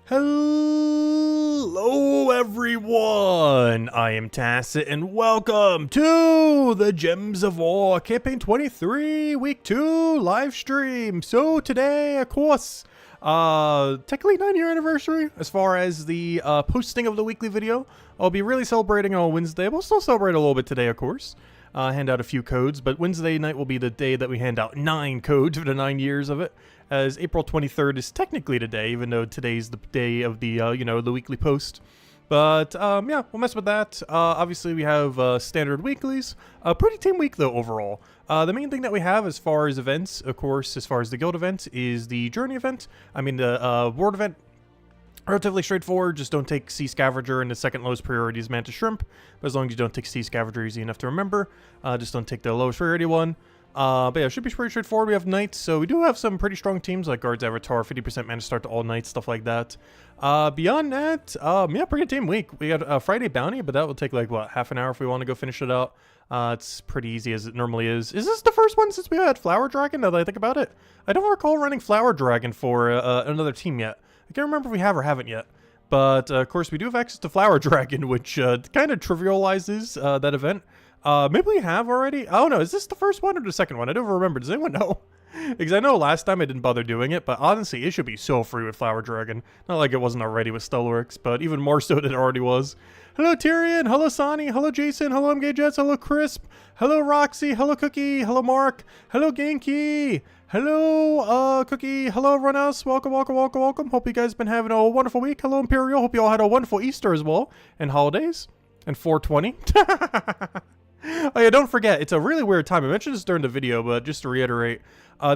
Hello everyone, I am Tacit and welcome to the Gems of War Campaign 23 Week 2 live stream. So today, of course, technically 9-year anniversary as far as the posting of the weekly video. I'll be really celebrating on Wednesday. We'll still celebrate a little bit today, of course. Hand out a few codes, but Wednesday night will be the day that we hand out 9 codes for the 9 years of it, as April 23rd is technically today, even though today's the day of the, the weekly post. But, yeah, we'll mess with that. Obviously, we have standard weeklies. A pretty tame week, though, overall. The main thing that we have as far as events, of course, as far as the guild event, is the journey event. I mean, the ward event. Relatively straightforward, just don't take Sea Scavenger, and the second lowest priority is Mantis Shrimp. But as long as you don't take Sea Scavenger, easy enough to remember. Just don't take the lowest priority one. But yeah, it should be pretty straightforward. We have knights, so we do have some pretty strong teams like Guards Avatar, 50% mana start to all knights, stuff like that. Beyond that, yeah, pretty tame week. We got a Friday bounty, but that will take like, what, half an hour if we want to go finish it out. It's pretty easy as it normally is. Is this the first one since we had Flower Dragon, now that I think about it? I don't recall running Flower Dragon for another team yet. I can't remember if we have or haven't yet. But, of course, we do have access to Flower Dragon, which kind of trivializes that event. Maybe we have already? Oh, no. Is this the first one or the second one? I don't remember. Does anyone know? Because I know last time I didn't bother doing it, but honestly, it should be so free with Flower Dragon. Not like it wasn't already with Stellarix, but even more so than it already was. Hello, Tyrion. Hello, Sonny. Hello, Jason. Hello, MG Jets. Hello, Crisp. Hello, Roxy. Hello, Cookie. Hello, Mark. Hello, Genki. Hello, Cookie. Hello, everyone else. Welcome, welcome, welcome, welcome. Hope you guys have been having a wonderful week. Hello, Imperial. Hope you all had a wonderful Easter as well. And holidays. And 420. Oh yeah, don't forget, it's a really weird time. I mentioned this during the video, but just to reiterate,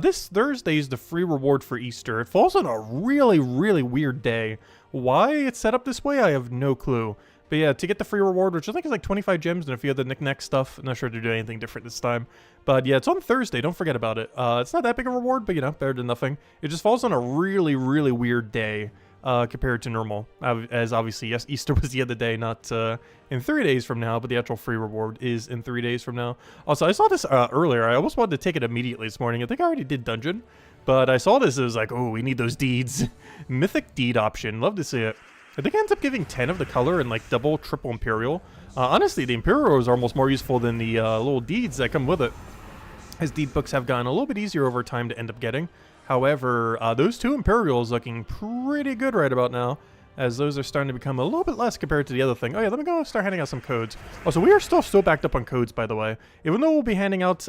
this Thursday is the free reward for Easter. It falls on a really, really weird day. Why it's set up this way, I have no clue. But yeah, to get the free reward, which I think is like 25 gems and a few other knick-knack stuff. I'm not sure to do anything different this time. But yeah, it's on Thursday. Don't forget about it. It's not that big a reward, but you know, better than nothing. It just falls on a really, really weird day compared to normal. As obviously, yes, Easter was the other day, not in 3 days from now, but the actual free reward is in 3 days from now. Also, I saw this earlier. I almost wanted to take it immediately this morning. I think I already did dungeon, but I saw this. It was like, oh, we need those deeds. Mythic deed option. Love to see it. I think it ends up giving 10 of the color and like double, triple Imperial. Honestly, the Imperials are almost more useful than the little deeds that come with it, as deed books have gotten a little bit easier over time to end up getting. However, those 2 Imperials looking pretty good right about now, as those are starting to become a little bit less compared to the other thing. Oh yeah, let me go start handing out some codes. Also, we are still backed up on codes, by the way. Even though we'll be handing out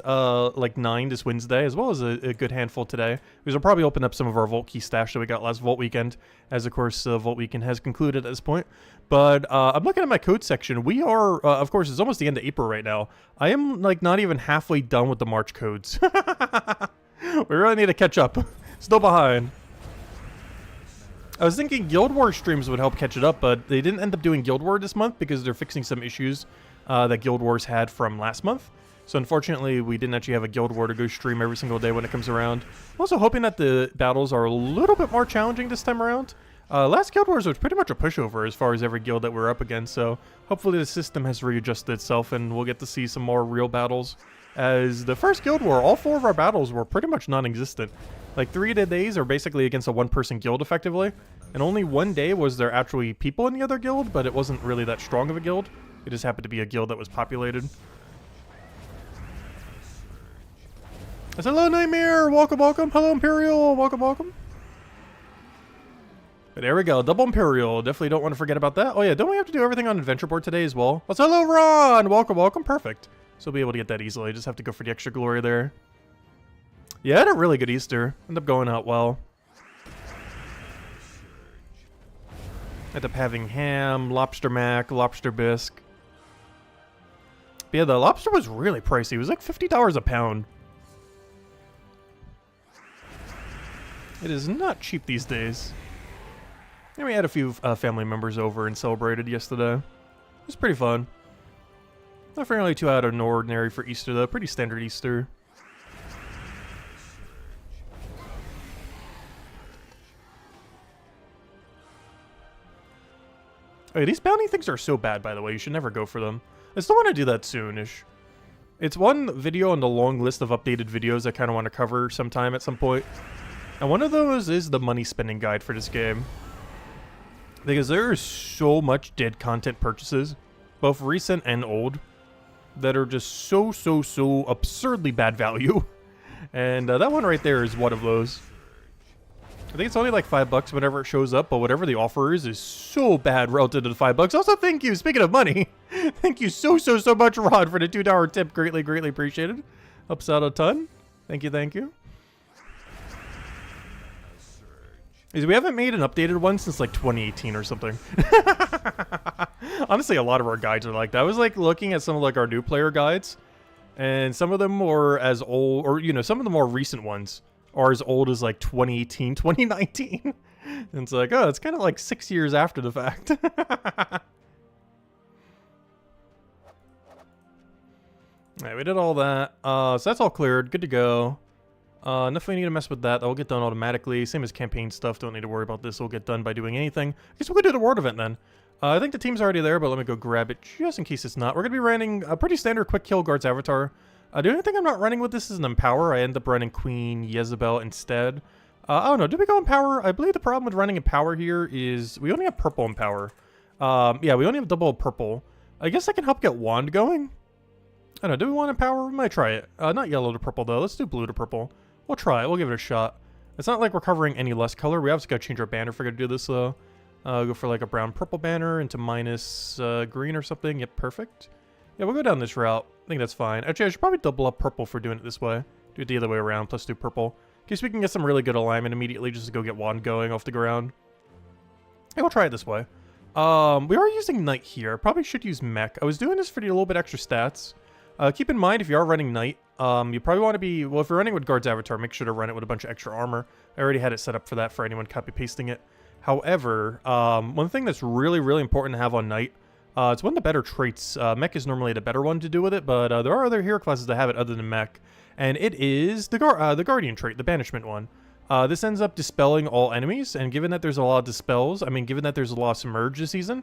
like 9 this Wednesday, as well as a good handful today. Because we'll probably open up some of our Vault Key stash that we got last Vault Weekend, as of course Vault Weekend has concluded at this point. But I'm looking at my code section. We are, of course, it's almost the end of April right now. I am like not even halfway done with the March codes. We really need to catch up. Still behind. I was thinking Guild Wars streams would help catch it up, but they didn't end up doing Guild Wars this month because they're fixing some issues that Guild Wars had from last month. So unfortunately, we didn't actually have a Guild War to go stream every single day when it comes around. I'm also hoping that the battles are a little bit more challenging this time around. Last Guild Wars was pretty much a pushover as far as every guild that we're up against, so hopefully the system has readjusted itself and we'll get to see some more real battles. As the first Guild War, all 4 of our battles were pretty much non-existent. Like 3 of the days are basically against a 1-person guild effectively, and only 1 day was there actually people in the other guild, but it wasn't really that strong of a guild. It just happened to be a guild that was populated. Hello, Nightmare! Welcome, welcome! Hello, Imperial! Welcome, welcome! But there we go, double Imperial. Definitely don't want to forget about that. Oh yeah, don't we have to do everything on Adventure Board today as well? Oh, hello, Ron! Welcome, welcome. Perfect. So we'll be able to get that easily. Just have to go for the extra glory there. Yeah, I had a really good Easter. Ended up going out well. Ended up having ham, lobster mac, lobster bisque. But yeah, the lobster was really pricey. It was like $50 a pound. It is not cheap these days. And we had a few family members over and celebrated yesterday. It was pretty fun. Nothing really too out of the ordinary for Easter though. Pretty standard Easter. Hey, these bounty things are so bad, by the way. You should never go for them. I still want to do that soonish. It's one video on the long list of updated videos I kind of want to cover sometime at some point. And one of those is the money spending guide for this game. Because there is so much dead content purchases, both recent and old, that are just so absurdly bad value. And that one right there is one of those. I think it's only like $5 whenever it shows up, but whatever the offer is so bad relative to the $5. Also, thank you, speaking of money, thank you so much, Rod, for the $2 tip. Greatly appreciated. Helps out a ton. Thank you. Is we haven't made an updated one since like 2018 or something. Honestly, a lot of our guides are like that. I was like looking at some of like our new player guides, and some of them were as old, or you know, some of the more recent ones are as old as like 2018, 2019. And it's like, oh, it's kind of like 6 years after the fact. Alright, we did all that. So that's all cleared. Good to go. Nothing we need to mess with that. That will get done automatically. Same as campaign stuff. Don't need to worry about this. It'll get done by doing anything. I guess we'll go do the ward event then. I think the team's already there, but let me go grab it just in case it's not. We're going to be running a pretty standard quick kill guards avatar. The only thing I'm not running with this is an Empower. I end up running Queen Jezebel instead. I don't know. Did we go Empower? I believe the problem with running Empower here is we only have purple Empower. Yeah, we only have double purple. I guess I can help get Wand going. I don't know. Do we want Empower? We might try it. Not yellow to purple, though. Let's do blue to purple. We'll try it. We'll give it a shot. It's not like we're covering any less color. We obviously got to change our banner if we're going to do this, though. Go for like a brown-purple banner into minus green or something. Yep, perfect. Yeah, we'll go down this route. I think that's fine. Actually, I should probably double up purple for doing it this way. Do it the other way around, plus do purple. In case we can get some really good alignment immediately just to go get Wand going off the ground. Yeah, we'll try it this way. We are using Knight here. Probably should use Mech. I was doing this for the little bit extra stats. Keep in mind, if you are running Knight, you probably want to be... Well, if you're running with Guard's Avatar, make sure to run it with a bunch of extra armor. I already had it set up for that for anyone copy-pasting it. However, one thing that's really important to have on Knight, it's one of the better traits. Mech is normally the better one to do with it, but there are other hero classes that have it other than Mech. And it is the Guardian trait, the Banishment one. This ends up dispelling all enemies, and given that there's a lot of dispels, I mean, given that there's a lot of Submerge this season,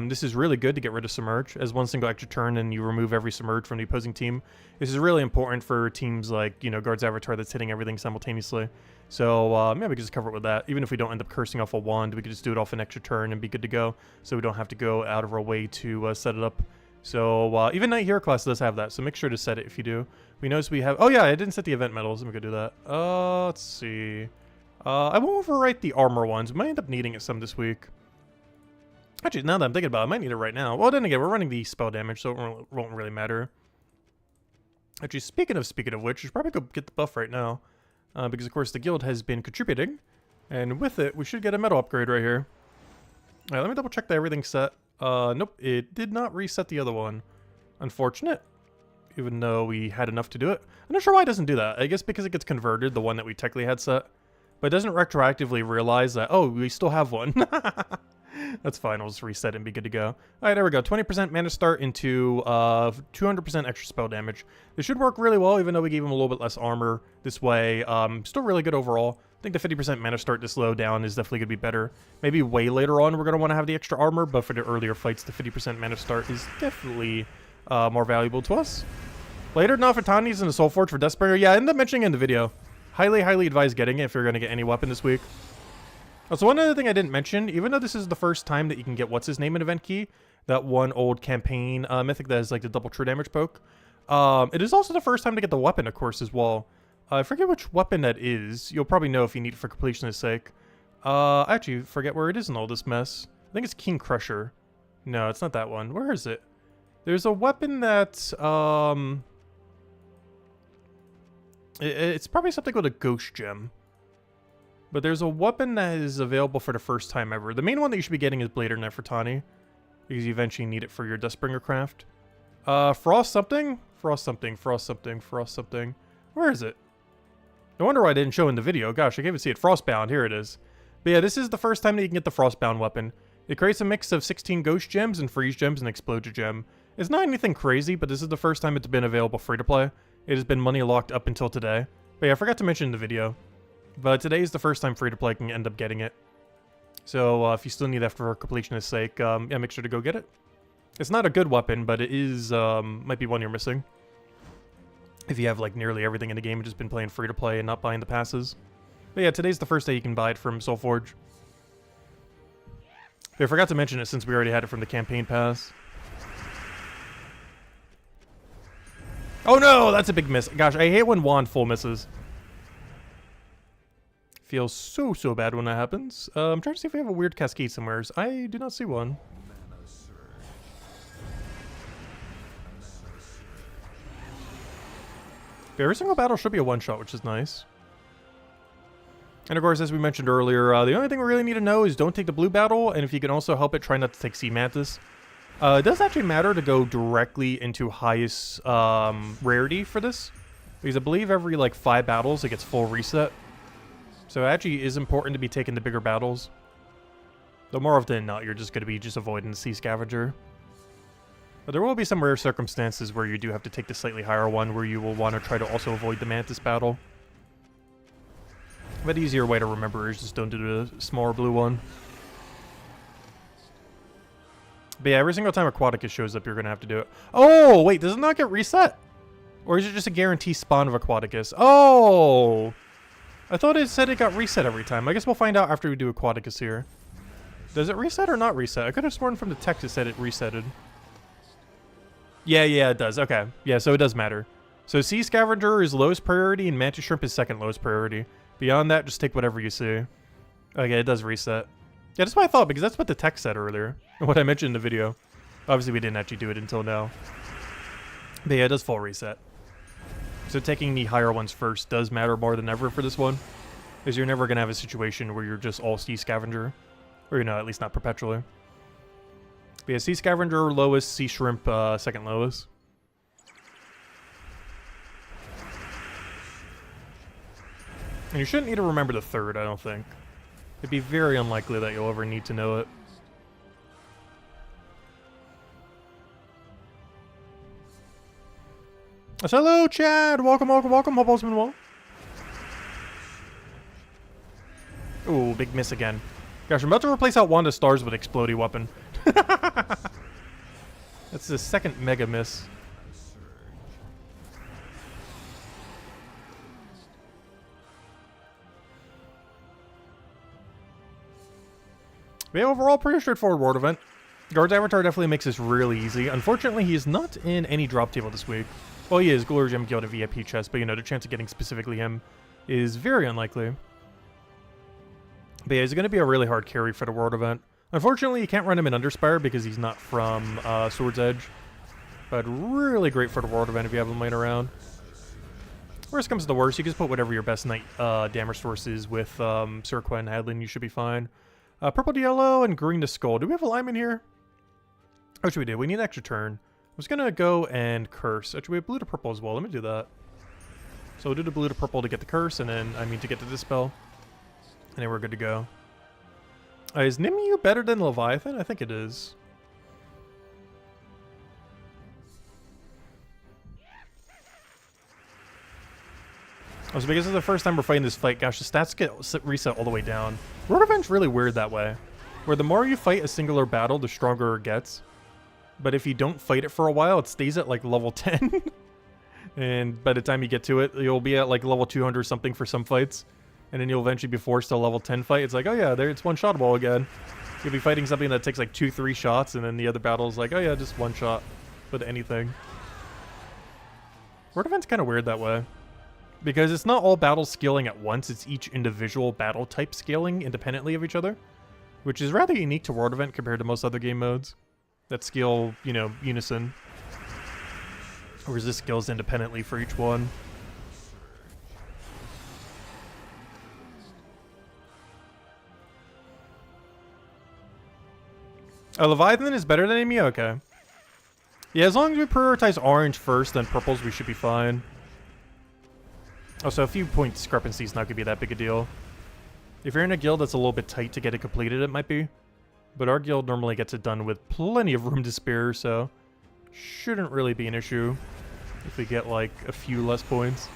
this is really good to get rid of Submerge. As one single extra turn and you remove every Submerge from the opposing team. This is really important for teams like, you know, Guard's Avatar that's hitting everything simultaneously. So, yeah, we can just cover it with that. Even if we don't end up cursing off a wand, we could just do it off an extra turn and be good to go. So we don't have to go out of our way to set it up. So, even Knight Hero class does have that, so make sure to set it if you do. We notice we have... Oh, yeah, I didn't set the event medals. Let me go do that. Let's see. I won't overwrite the armor ones. We might end up needing it some this week. Actually, now that I'm thinking about it, I might need it right now. Well, then again, we're running the spell damage, so it won't really matter. Actually, speaking of which, we should probably go get the buff right now. Because, of course, the guild has been contributing. And with it, we should get a medal upgrade right here. Alright, let me double check that everything's set. Nope, it did not reset the other one. Unfortunate. Even though we had enough to do it. I'm not sure why it doesn't do that. I guess because it gets converted, the one that we technically had set. But it doesn't retroactively realize that, oh, we still have one. That's fine, we'll just reset it and be good to go. Alright, there we go. 20% mana start into 200% extra spell damage. This should work really well, even though we gave him a little bit less armor this way. Still really good overall. I think the 50% mana start this low down is definitely going to be better. Maybe way later on we're going to want to have the extra armor, but for the earlier fights, the 50% mana start is definitely more valuable to us. Later, Nafatanis in the Soul Forge for Deathbringer. Yeah, I ended up mentioning in the video. Highly advise getting it if you're going to get any weapon this week. Also, one other thing I didn't mention, even though this is the first time that you can get what's-his-name in Event Key, that one old campaign mythic that is like the double true damage poke, it is also the first time to get the weapon, of course, as well. I forget which weapon that is. You'll probably know if you need it for completion's sake. I actually forget where it is in all this mess. I think it's King Crusher. No, it's not that one. Where is it? There's a weapon that, it's probably something with a ghost gem. But there's a weapon that is available for the first time ever. The main one that you should be getting is Blader Nefertani, because you eventually need it for your Deathbringer craft. Frost something? Frost something, Frost something, Frost something. Where is it? No wonder why I didn't show in the video. Gosh, I can't even see it. Frostbound, here it is. But yeah, this is the first time that you can get the Frostbound weapon. It creates a mix of 16 Ghost Gems and Freeze Gems and Explosion Gem. It's not anything crazy, but this is the first time it's been available free to play. It has been money locked up until today. But yeah, I forgot to mention in the video. But today is the first time free to play can end up getting it. So if you still need that for completion's sake, yeah, make sure to go get it. It's not a good weapon, but it is, might be one you're missing. If you have like nearly everything in the game and just been playing free to play and not buying the passes. But yeah, today's the first day you can buy it from Soulforge. I forgot to mention it since we already had it from the campaign pass. Oh no, that's a big miss. Gosh, I hate when wand full misses. Feels so bad when that happens. I'm trying to see if we have a weird cascade somewhere. I do not see one. But every single battle should be a one-shot, which is nice. And of course, as we mentioned earlier, the only thing we really need to know is don't take the blue battle, and if you can also help it, try not to take Sea Mantis. It does actually matter to go directly into highest rarity for this, because I believe every like 5 battles it gets full reset. So it actually is important to be taking the bigger battles. Though more often than not, you're just going to be just avoiding the Sea Scavenger. But there will be some rare circumstances where you do have to take the slightly higher one, where you will want to try to also avoid the Mantis battle. But the easier way to remember is just don't do the smaller blue one. But yeah, every single time Aquaticus shows up, you're going to have to do it. Oh, wait, does it not get reset? Or is it just a guaranteed spawn of Aquaticus? Oh! I thought it said it got reset every time. I guess we'll find out after we do Aquaticus here. Does it reset or not reset? I could have sworn from the text it said it resetted. Yeah, it does. Okay. Yeah, so it does matter. So Sea Scavenger is lowest priority and Mantis Shrimp is second lowest priority. Beyond that, just take whatever you see. Okay, it does reset. Yeah, that's what I thought, because that's what the text said earlier. What I mentioned in the video. Obviously, we didn't actually do it until now. But yeah, it does full reset. So taking the higher ones first does matter more than ever for this one. Because you're never going to have a situation where you're just all Sea Scavenger. Or, you know, at least not perpetually. But yeah, Sea Scavenger lowest, Sea Shrimp second lowest. And you shouldn't need to remember the third, I don't think. It'd be very unlikely that you'll ever need to know it. So hello, Chad! Welcome. Hope all's been well. Ooh, big miss again. Gosh, I'm about to replace out Wanda Stars with Explodey Weapon. That's the second mega miss. But yeah, overall, pretty straightforward world event. Guard's Avatar definitely makes this really easy. Unfortunately, he is not in any drop table this week. Well, he is. Glory Gem Guild and VIP chest, but you know, the chance of getting specifically him is very unlikely. But yeah, he's going to be a really hard carry for the world event. Unfortunately, you can't run him in Underspire because he's not from Sword's Edge. But really great for the world event if you have him laying around. Worst comes to the worst, you can just put whatever your best knight damage source is with Surqua and Hadlin, you should be fine. Purple to yellow and green to skull. Do we have a lineman here? Oh, should we do? We need an extra turn. I was going to go and curse. Actually, we have blue to purple as well. Let me do that. So we'll do the blue to purple to get the curse, and then, to get the dispel. And then we're good to go. Is Nimue better than Leviathan? I think it is. Oh, so because it's the first time we're fighting this fight, gosh, the stats get reset all the way down. World Event's really weird that way. Where the more you fight a singular battle, the stronger it gets. But if you don't fight it for a while, it stays at like level 10. And by the time you get to it, you'll be at like level 200 something for some fights. And then you'll eventually be forced to a level 10 fight. It's like, oh yeah, there it's one-shotable again. You'll be fighting something that takes like 2-3 shots, and then the other battle's like, oh yeah, just one shot with anything. World Event's kind of weird that way. Because it's not all battles scaling at once, it's each individual battle type scaling independently of each other. Which is rather unique to World Event compared to most other game modes that scale, you know, unison. Whereas this scales independently for each one. Leviathan is better than Amy? Okay. Yeah, as long as we prioritize orange first, then purples, we should be fine. Also, a few point discrepancy is not going to be that big a deal. If you're in a guild that's a little bit tight to get it completed, it might be. But our guild normally gets it done with plenty of room to spare, so shouldn't really be an issue if we get like a few less points.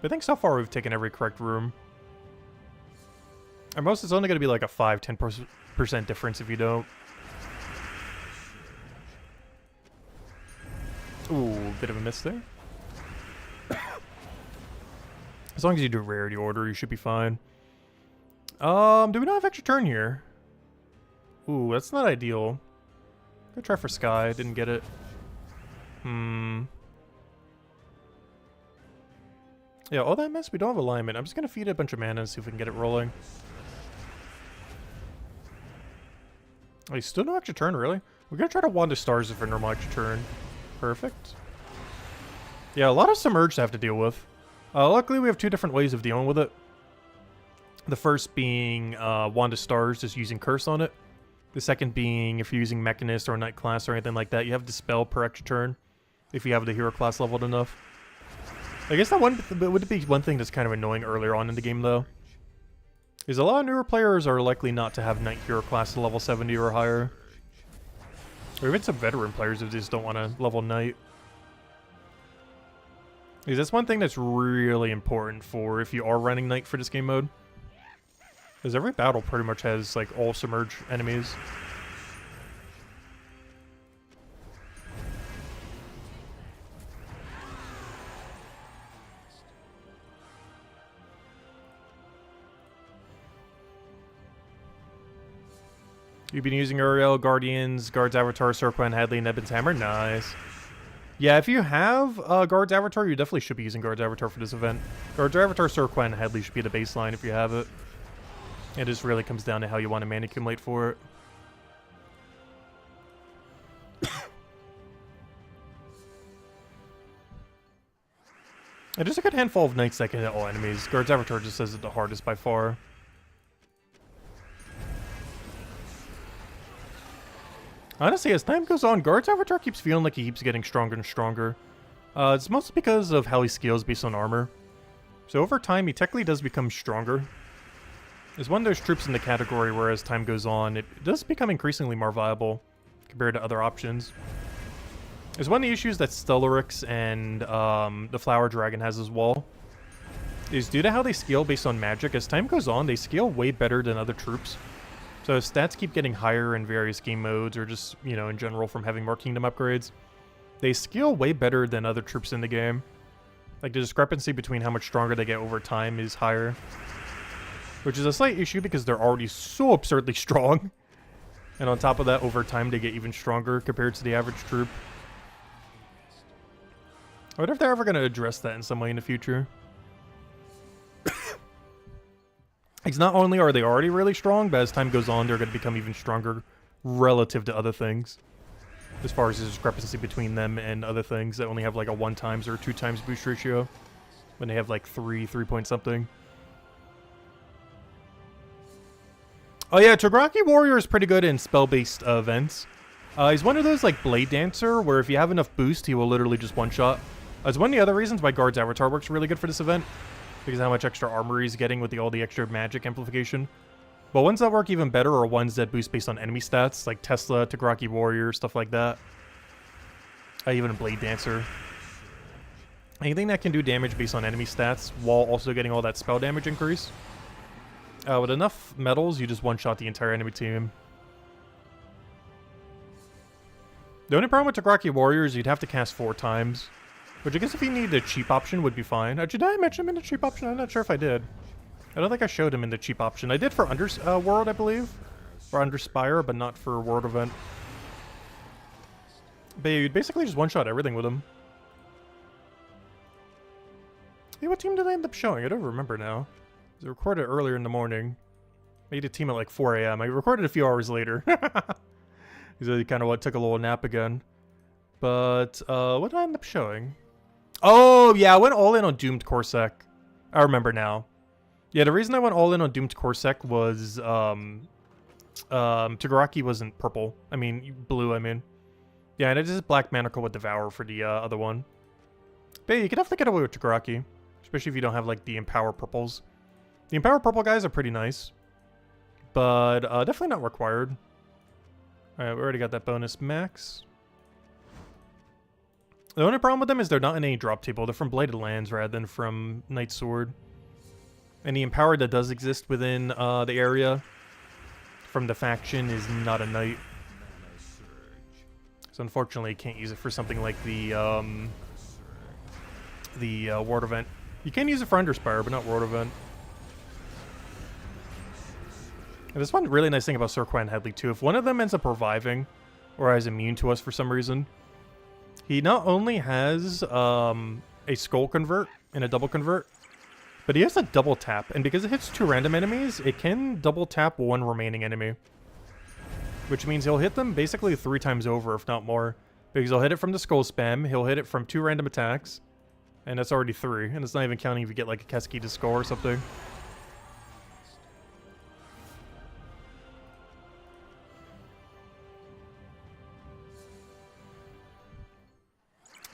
But I think so far we've taken every correct room. At most, it's only going to be like a 5-10% difference if you don't. Ooh, bit of a miss there. As long as you do rarity order, you should be fine. Do we not have extra turn here? Ooh, that's not ideal. Go try for Sky, didn't get it. Yeah, all that mess, we don't have alignment. I'm just gonna feed it a bunch of mana and see if we can get it rolling. Oh, he's still no extra turn, really? We're gonna try to Wand of Stars if a normal extra turn. Perfect. Yeah, a lot of Submerge to have to deal with. Luckily, we have two different ways of dealing with it. The first being Wand of Stars, just using Curse on it. The second being if you're using Mechanist or Knight class or anything like that, you have Dispel per extra turn if you have the hero class leveled enough. I guess that would be one thing that's kind of annoying earlier on in the game, though. Is a lot of newer players are likely not to have Knight hero class to level 70 or higher. Or even some veteran players who just don't want to level Knight. Because that's one thing that's really important for if you are running Knight for this game mode. Because every battle pretty much has, like, all Submerge enemies. You've been using Uriel, Guardians, Guard's Avatar, Sorquan, Hadley, Nebin's Hammer. Nice. Yeah, if you have Guard's Avatar, you definitely should be using Guard's Avatar for this event. Guard's Avatar, Sorquan, and Hadley should be the baseline if you have it. It just really comes down to how you want to mana accumulate for it. And there's a good handful of Knights that can hit all enemies. Guard's Avatar just says it the hardest by far. Honestly, as time goes on, Guard's Avatar keeps feeling like he keeps getting stronger and stronger. It's mostly because of how he scales based on armor. So over time, he technically does become stronger. It's one of those troops in the category where as time goes on, it does become increasingly more viable compared to other options. It's one of the issues that Stellaryx and the Flower Dragon has as well. Is due to how they scale based on magic, as time goes on, they scale way better than other troops. So as stats keep getting higher in various game modes, or just, you know, in general from having more kingdom upgrades, they scale way better than other troops in the game. Like, the discrepancy between how much stronger they get over time is higher. Which is a slight issue because they're already so absurdly strong. And on top of that, over time they get even stronger compared to the average troop. I wonder if they're ever going to address that in some way in the future. Because not only are they already really strong, but as time goes on, they're going to become even stronger relative to other things. As far as the discrepancy between them and other things that only have like a 1 times or 2 times boost ratio. When they have like 3 point something. Oh yeah, Tograki Warrior is pretty good in spell-based events. He's one of those like Blade Dancer, where if you have enough boost, he will literally just one-shot. It's one of the other reasons why Guard's Avatar works really good for this event. Because of how much extra armor he's getting with all the extra magic amplification. But ones that work even better are ones that boost based on enemy stats, like Tesla, Tograki Warrior, stuff like that. Even a Blade Dancer. Anything that can do damage based on enemy stats, while also getting all that spell damage increase. With enough medals, you just one-shot the entire enemy team. The only problem with Tograki Warrior is you'd have to cast 4 times. Which I guess if you need the cheap option would be fine. Did I mention him in the cheap option? I'm not sure if I did. I don't think I showed him in the cheap option. I did for World, I believe. Or Underspire, but not for World event. But yeah, you'd basically just one-shot everything with him. Hey, what team did I end up showing? I don't remember now. I recorded earlier in the morning. Made a team at like 4 a.m. I recorded a few hours later. Because I kind of took a little nap again. But, what did I end up showing? Oh, yeah, I went all in on Doomed Corsac. I remember now. Yeah, the reason I went all in on Doomed Corsac was, Tograki wasn't purple. I mean, blue, I mean. Yeah, and it is Black Manacle with Devour for the, other one. But yeah, you can definitely get away with Tograki. Especially if you don't have, like, the Empower purples. The Empower purple guys are pretty nice. But, definitely not required. Alright, we already got that bonus max. The only problem with them is they're not in any drop table. They're from Bladed Lands rather than from Knight Sword. And the Empower that does exist within the area from the faction is not a Knight. So unfortunately, you can't use it for something like the World event. You can use it for Underspire, but not World event. And there's one really nice thing about Sir Quan Headley too. If one of them ends up reviving, or is immune to us for some reason, he not only has a skull convert and a double convert, but he has a double tap. And because it hits 2 random enemies, it can double tap 1 remaining enemy. Which means he'll hit them basically 3 times over, if not more. Because he'll hit it from the skull spam, he'll hit it from 2 random attacks, and that's already 3. And it's not even counting if you get like a Cascade skull or something.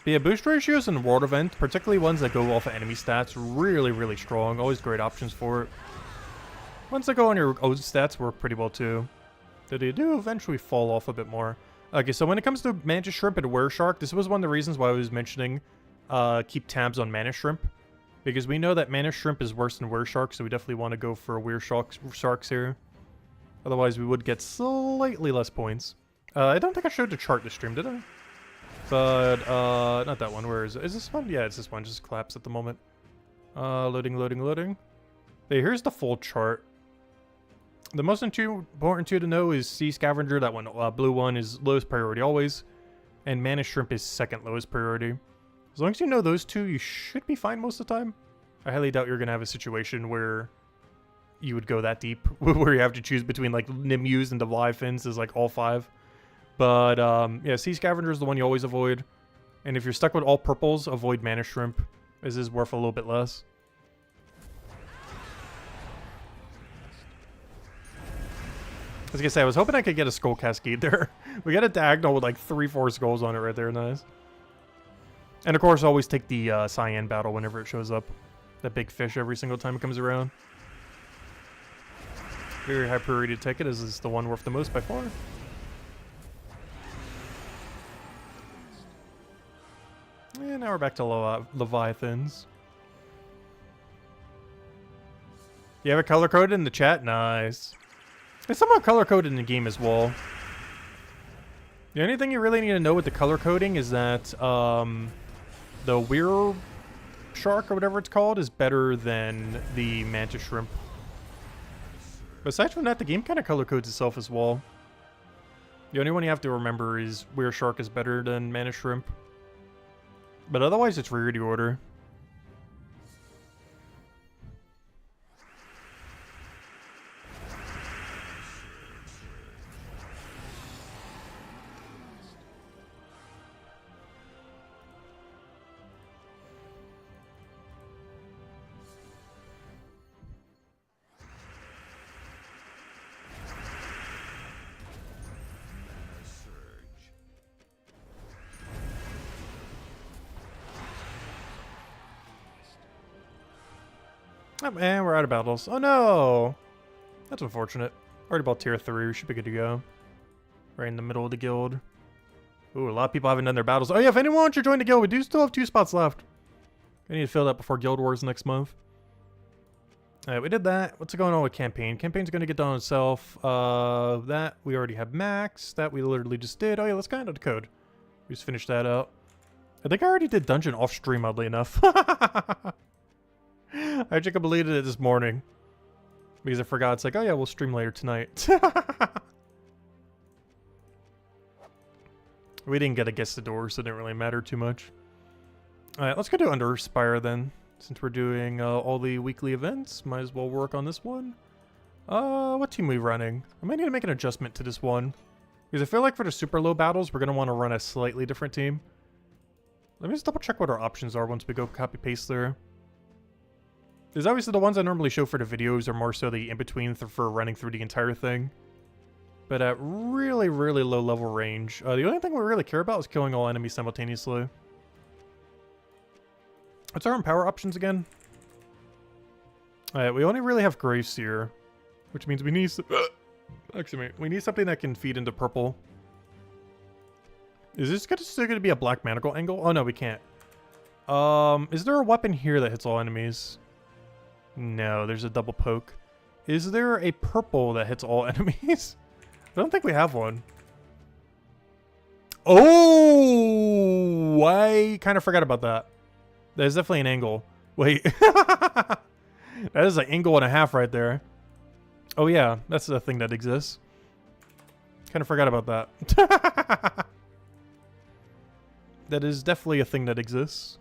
But yeah, boost ratios in World Event, particularly ones that go off of enemy stats, really, really strong. Always great options for it. Ones that go on your own stats work pretty well too. Though they do eventually fall off a bit more. Okay, so when it comes to Mantis Shrimp and Were Shark, this was one of the reasons why I was mentioning keep tabs on Mantis Shrimp. Because we know that Mantis Shrimp is worse than Were Shark, so we definitely want to go for Were Sharks here. Otherwise, we would get slightly less points. I don't think I showed the chart this stream, did I? But, not that one. Where is it? Is this one? Yeah, it's this one. Just collapsed at the moment. Loading, loading, loading. Hey, here's the full chart. The most important two to know is Sea Scavenger, that one, blue one, is lowest priority always. And Mantis Shrimp is second lowest priority. As long as you know those two, you should be fine most of the time. I highly doubt you're going to have a situation where you would go that deep, where you have to choose between, like, Nimu's and Leviathans is, like, all 5. But, yeah, Sea Scavenger is the one you always avoid. And if you're stuck with all purples, avoid Mantis Shrimp. This is worth a little bit less. I was gonna say, I was hoping I could get a Skull Cascade there. We got a diagonal with like 3-4 skulls on it right there. Nice. And of course, always take the Cyan battle whenever it shows up. That big fish every single time it comes around. Very high priority to take it, as is the one worth the most by far. And now we're back to Leviathans. You have it color coded in the chat? Nice. It's somewhat color coded in the game as well. The only thing you really need to know with the color coding is that the Were Shark or whatever it's called is better than the Mantis Shrimp. But aside from that, the game kind of color codes itself as well. The only one you have to remember is Were Shark is better than Mantis Shrimp. But otherwise, it's rarity order. Oh, and we're out of battles. Oh no! That's unfortunate. Already about tier 3, we should be good to go. Right in the middle of the guild. Ooh, a lot of people haven't done their battles. Oh yeah, if anyone wants to join the guild, we do still have 2 spots left. I need to fill that before Guild Wars next month. Alright, we did that. What's going on with campaign? Campaign's gonna get done itself. That we already have max. That we literally just did. Oh yeah, let's go into the code. We just finished that out. I think I already did dungeon off stream, oddly enough. I actually completed it this morning. Because I forgot. It's like, oh yeah, we'll stream later tonight. We didn't get a guess the door, so it didn't really matter too much. Alright, let's go to Underspire then. Since we're doing all the weekly events, might as well work on this one. What team are we running? I might need to make an adjustment to this one. Because I feel like for the super low battles, we're going to want to run a slightly different team. Let me just double check what our options are once we go copy paste there. Because obviously the ones I normally show for the videos are more so the in-between for running through the entire thing. But at really, really low level range, the only thing we really care about is killing all enemies simultaneously. What's our empower options again? Alright, we only really have Graveseer, which means we need we need something that can feed into purple. Is this still going to be a black manacle angle? Oh no, we can't. Is there a weapon here that hits all enemies? No, there's a double poke. Is there a purple that hits all enemies? I don't think we have one. Oh, I kind of forgot about that. That is definitely an angle. Wait. That is an angle and a half right there. Oh yeah, that's a thing that exists. Kind of forgot about that. That is definitely a thing that exists.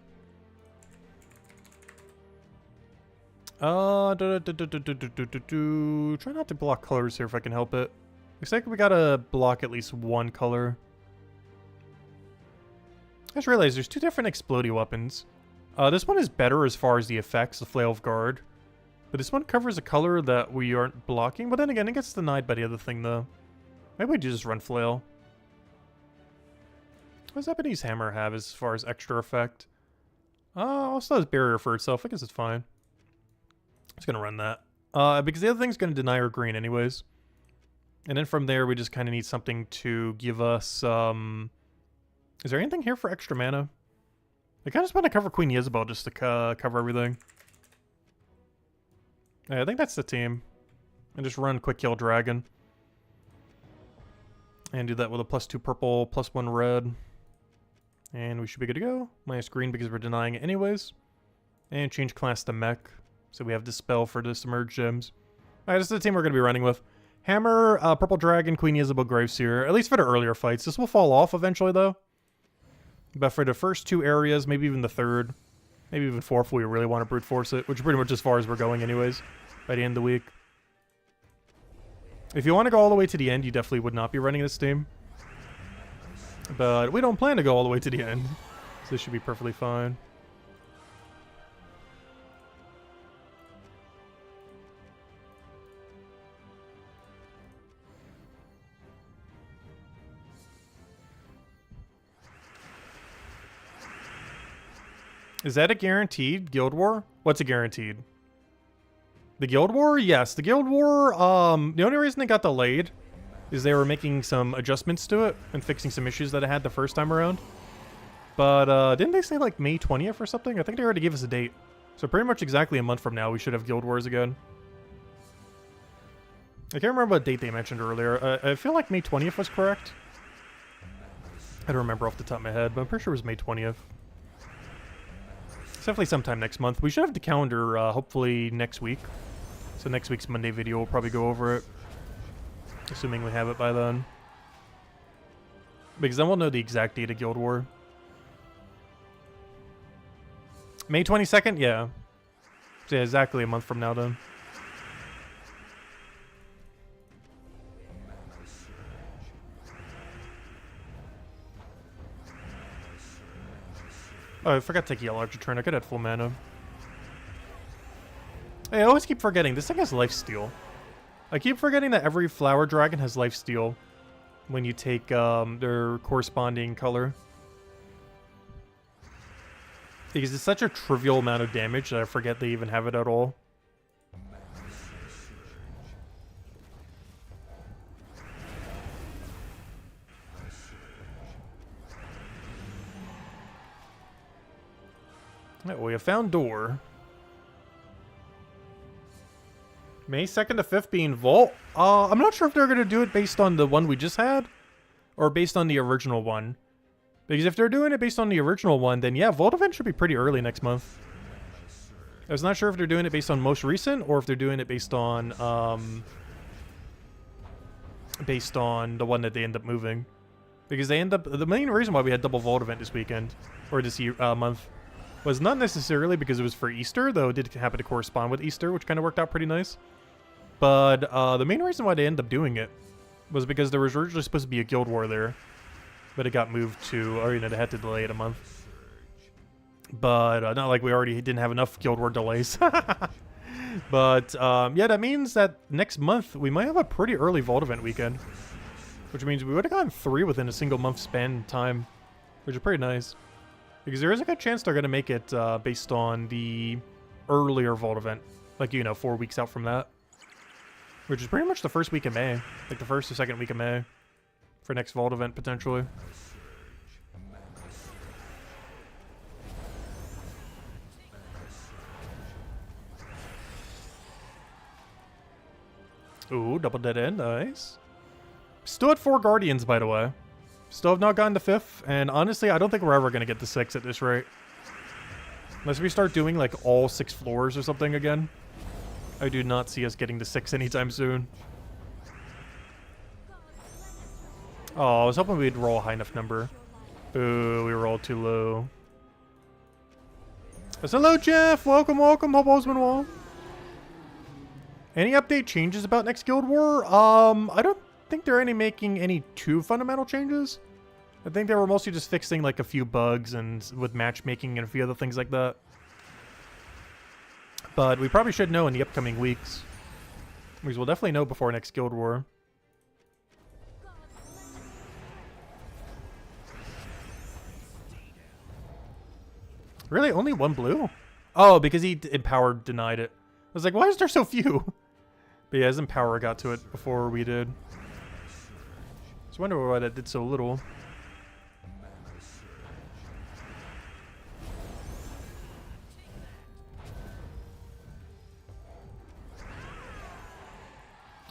Try not to block colors here if I can help it. Looks like we gotta block at least one color. I just realized there's two different explodey weapons. This one is better as far as the effects, the Flail of Guard. But this one covers a color that we aren't blocking. But then again, it gets denied by the other thing though. Maybe we do just run Flail. What does Ebony's Hammer have as far as extra effect? Also has Barrier for itself. I guess it's fine. Just gonna run that. Because the other thing's gonna deny our green anyways. And then from there, we just kind of need something to give us, Is there anything here for extra mana? I kind of just want to cover Queen Isabel just to cover everything. Yeah, I think that's the team. And just run Quick Kill Dragon. And do that with a +2 purple, +1 red. And we should be good to go. Minus green because we're denying it anyways. And change class to mech. So we have Dispel for the Submerged Gems. Alright, this is the team we're going to be running with. Hammer, Purple Dragon, Queen Isabel, Graveseer. At least for the earlier fights. This will fall off eventually though. But for the first two areas, maybe even the third, maybe even fourth, if we really want to brute force it, which is pretty much as far as we're going anyways, by the end of the week. If you want to go all the way to the end, you definitely would not be running this team. But we don't plan to go all the way to the end, so this should be perfectly fine. Is that a guaranteed Guild War? What's a guaranteed? The Guild War? Yes, the Guild War, the only reason it got delayed is they were making some adjustments to it and fixing some issues that it had the first time around. But, didn't they say like May 20th or something? I think they already gave us a date. So pretty much exactly a month from now, we should have Guild Wars again. I can't remember what date they mentioned earlier. I feel like May 20th was correct. I don't remember off the top of my head, but I'm pretty sure it was May 20th. It's definitely sometime next month. We should have the calendar, hopefully next week. So next week's Monday video, we'll probably go over it. Assuming we have it by then. Because then we'll know the exact date of Guild War. May 22nd? Yeah. So yeah, exactly a month from now then. Oh, I forgot to take Yellow Archer turn. I could have full mana. Hey, I always keep forgetting. This thing has lifesteal. I keep forgetting that every Flower Dragon has lifesteal when you take their corresponding color. Because it's such a trivial amount of damage that I forget they even have it at all. Alright, we have found door. May 2nd to 5th being Vault. I'm not sure if they're going to do it based on the one we just had, or based on the original one. Because if they're doing it based on the original one, then yeah, Vault event should be pretty early next month. I was not sure if they're doing it based on most recent, or if they're doing it based on the one that they end up moving. Because they end up, the main reason why we had double Vault event this weekend, or this year, month, was not necessarily because it was for Easter, though it did happen to correspond with Easter, which kind of worked out pretty nice. But the main reason why they ended up doing it was because there was originally supposed to be a Guild War there, but it got moved to, or you know, they had to delay it a month. But not like we already didn't have enough Guild War delays. But yeah, that means that next month we might have a pretty early Vault event weekend, which means we would have gotten 3 within a single month span time, which is pretty nice. Because there is a good chance they're going to make it based on the earlier Vault event. Like, you know, 4 weeks out from that. Which is pretty much the first week of May. Like the first or second week of May. For next Vault event, potentially. Ooh, double dead end. Nice. Still at 4 Guardians, by the way. Still have not gotten to 5th, and honestly, I don't think we're ever going to get to 6 at this rate. Unless we start doing, like, all 6 floors or something again. I do not see us getting to 6 anytime soon. Oh, I was hoping we'd roll a high enough number. Ooh, we rolled too low. Hello, Jeff. Welcome, welcome. Hope all's been well. Any update changes about next Guild War? I don't think they're making any too fundamental changes. I think they were mostly just fixing like a few bugs and with matchmaking and a few other things like that. But we probably should know in the upcoming weeks. Because we'll definitely know before next Guild War. Really? Only one blue? Oh, because he Empower denied it. I was like, why is there so few? But yeah, his Empower got to it before we did. So I wonder why that did so little.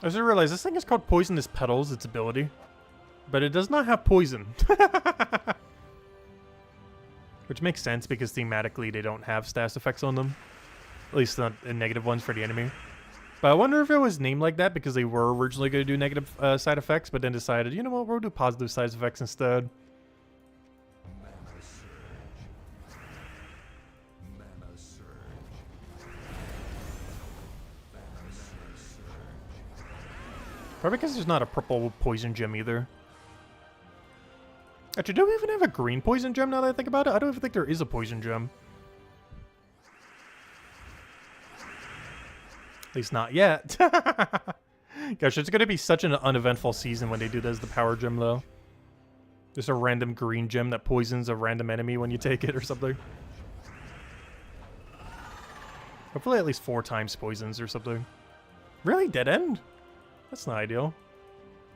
I just realized this thing is called Poisonous Petals, its ability. But it does not have poison. Which makes sense because thematically they don't have status effects on them. At least not negative ones for the enemy. But I wonder if it was named like that because they were originally going to do negative side effects, but then decided, you know what, we'll do positive side effects instead. Probably because there's not a purple poison gem either. Actually, do we even have a green poison gem now that I think about it? I don't even think there is a poison gem. At least not yet. Gosh, it's going to be such an uneventful season when they do this, the power gem, though. Just a random green gem that poisons a random enemy when you take it or something. Hopefully at least 4 times poisons or something. Really? Dead end? That's not ideal.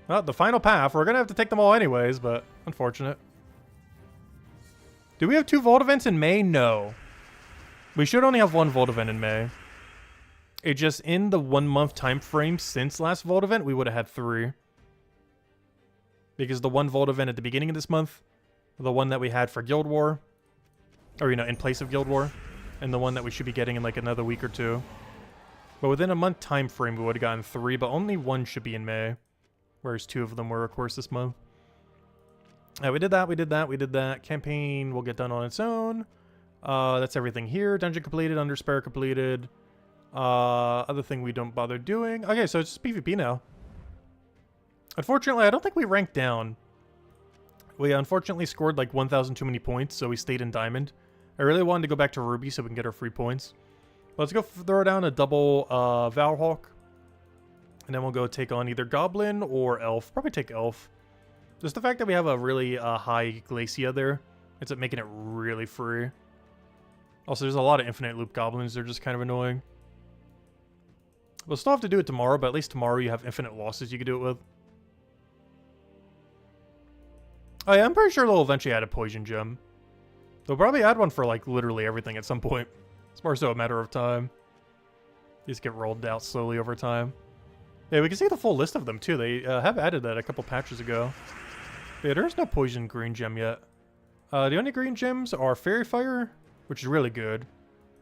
Well, the final path. We're going to have to take them all anyways, but unfortunate. Do we have 2 Vault events in May? No. We should only have 1 Vault event in May. It just, in the 1 month time frame since last Vault event, we would have had 3. Because the 1 Vault event at the beginning of this month, the one that we had for Guild War, or, you know, in place of Guild War, and the one that we should be getting in like another week or 2. But within a month time frame, we would have gotten 3, but only 1 should be in May. Whereas 2 of them were, of course, this month. We did that, we did that, we did that. Campaign will get done on its own. That's everything here. Dungeon completed, Underspare completed. Other thing we don't bother doing. Okay, so it's just PvP now. Unfortunately, I don't think we ranked down. We unfortunately scored like 1,000 too many points, so we stayed in Diamond. I really wanted to go back to Ruby so we can get our free points. Let's go throw down a double Valhawk. And then we'll go take on either Goblin or Elf. Probably take Elf. Just the fact that we have a really high Glacia there, ends up making it really free. Also, there's a lot of infinite loop Goblins. They're just kind of annoying. We'll still have to do it tomorrow, but at least tomorrow you have infinite losses you can do it with. Oh yeah, I'm pretty sure they'll eventually add a Poison Gem. They'll probably add one for like literally everything at some point. It's more so a matter of time. These get rolled out slowly over time. Yeah, we can see the full list of them too. They have added that a couple patches ago. Yeah, there's no Poison Green Gem yet. The only green gems are Fairy Fire, which is really good.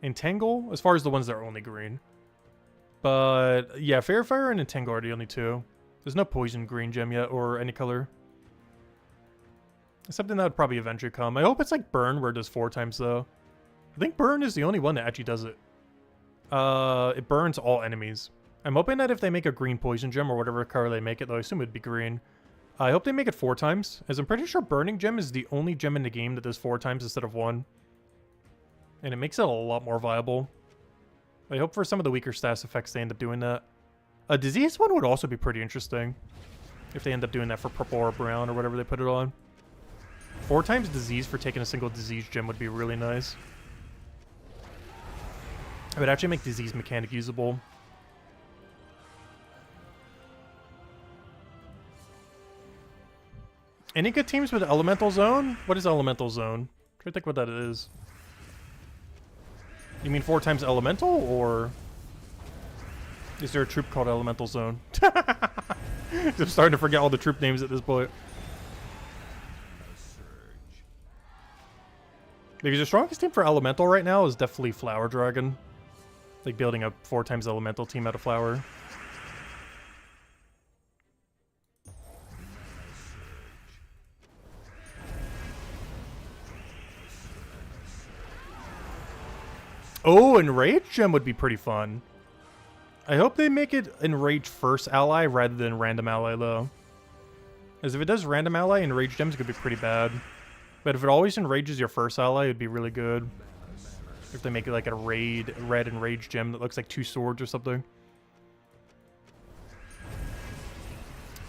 Entangle, as far as the ones that are only green. But yeah, Fairy Fire and Entangle are the only 2. There's no Poison Green Gem yet, or any color. It's something that would probably eventually come. I hope it's like Burn, where it does 4 times though. I think Burn is the only one that actually does it. It burns all enemies. I'm hoping that if they make a green Poison Gem or whatever color they make it, though I assume it'd be green. I hope they make it 4 times, as I'm pretty sure Burning Gem is the only gem in the game that does 4 times instead of 1. And it makes it a lot more viable. I hope for some of the weaker status effects they end up doing that. A Disease one would also be pretty interesting. If they end up doing that for purple or brown or whatever they put it on. 4 times Disease for taking a single Disease gem would be really nice. It would actually make Disease mechanic usable. Any good teams with Elemental Zone? What is Elemental Zone? Try to think what that is. You mean 4 times Elemental, or is there a troop called Elemental Zone? I'm starting to forget all the troop names at this point. Because the strongest team for Elemental right now is definitely Flower Dragon. Like building a 4x elemental team out of flower. Oh, Enrage Gem would be pretty fun. I hope they make it Enrage first ally rather than random ally though. As if it does random ally, Enrage Gems could be pretty bad. But if it always enrages your first ally, it'd be really good. If they make it like a red Enrage Gem that looks like 2 swords or something.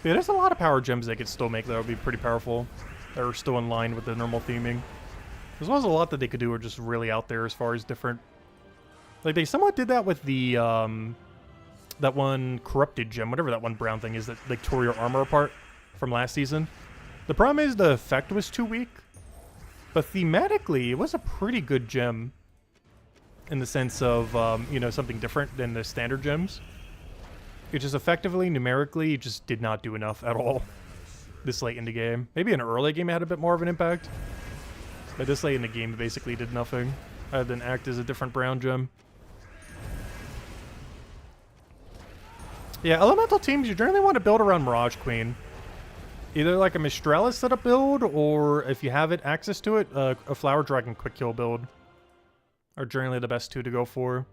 Yeah, there's a lot of power gems they could still make that would be pretty powerful. That are still in line with the normal theming. As well as a lot that they could do are just really out there as far as different. Like they somewhat did that with the that one corrupted gem, whatever that one brown thing is that like tore your armor apart from last season. The problem is the effect was too weak, but thematically it was a pretty good gem in the sense of you know, something different than the standard gems. It just effectively, numerically, just did not do enough at all this late in the game. Maybe in early game it had a bit more of an impact, but this late in the game it basically did nothing other than act as a different brown gem. Yeah, elemental teams, you generally want to build around Mirage Queen. Either like a Mistralis setup build, or if you have it, access to it, a Flower Dragon quick kill build are generally the best two to go for.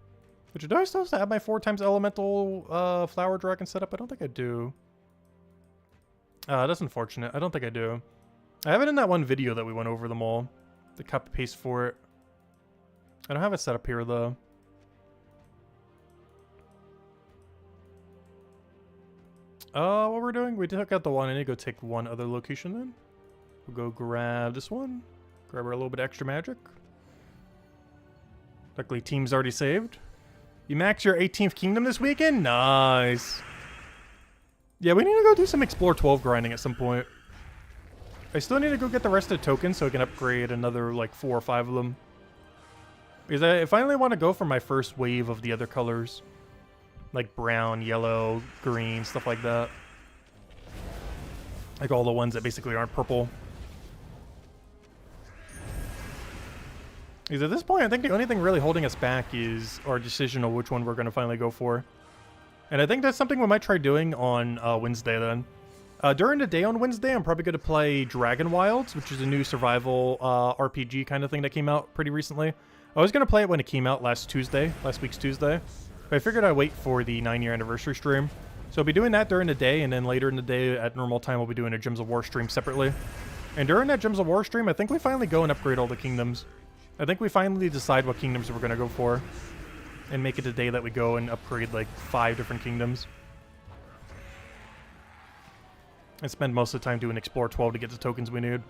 Which, do I still have my 4x elemental Flower Dragon setup? I don't think I do. That's unfortunate. I don't think I do. I have it in that one video that we went over them all. The copy paste for it. I don't have it set up here though. What we're doing? We took out the one. I need to go take one other location then. We'll go grab this one. Grab her a little bit extra magic. Luckily, team's already saved. You max your 18th kingdom this weekend? Nice. Yeah, we need to go do some Explore 12 grinding at some point. I still need to go get the rest of the tokens so I can upgrade another like 4 or 5 of them. Because I finally want to go for my first wave of the other colors. Like brown, yellow, green, stuff like that. Like all the ones that basically aren't purple. Because at this point, I think the only thing really holding us back is our decision of which one we're going to finally go for. And I think that's something we might try doing on Wednesday then. During the day on Wednesday, I'm probably going to play Dragon Wilds, which is a new survival RPG kind of thing that came out pretty recently. I was going to play it when it came out last week's Tuesday. But I figured I'd wait for the 9-year anniversary stream. So I'll be doing that during the day, and then later in the day at normal time, we'll be doing a Gems of War stream separately. And during that Gems of War stream, I think we finally go and upgrade all the kingdoms. I think we finally decide what kingdoms we're going to go for. And make it a day that we go and upgrade like 5 different kingdoms. And spend most of the time doing Explore 12 to get the tokens we need.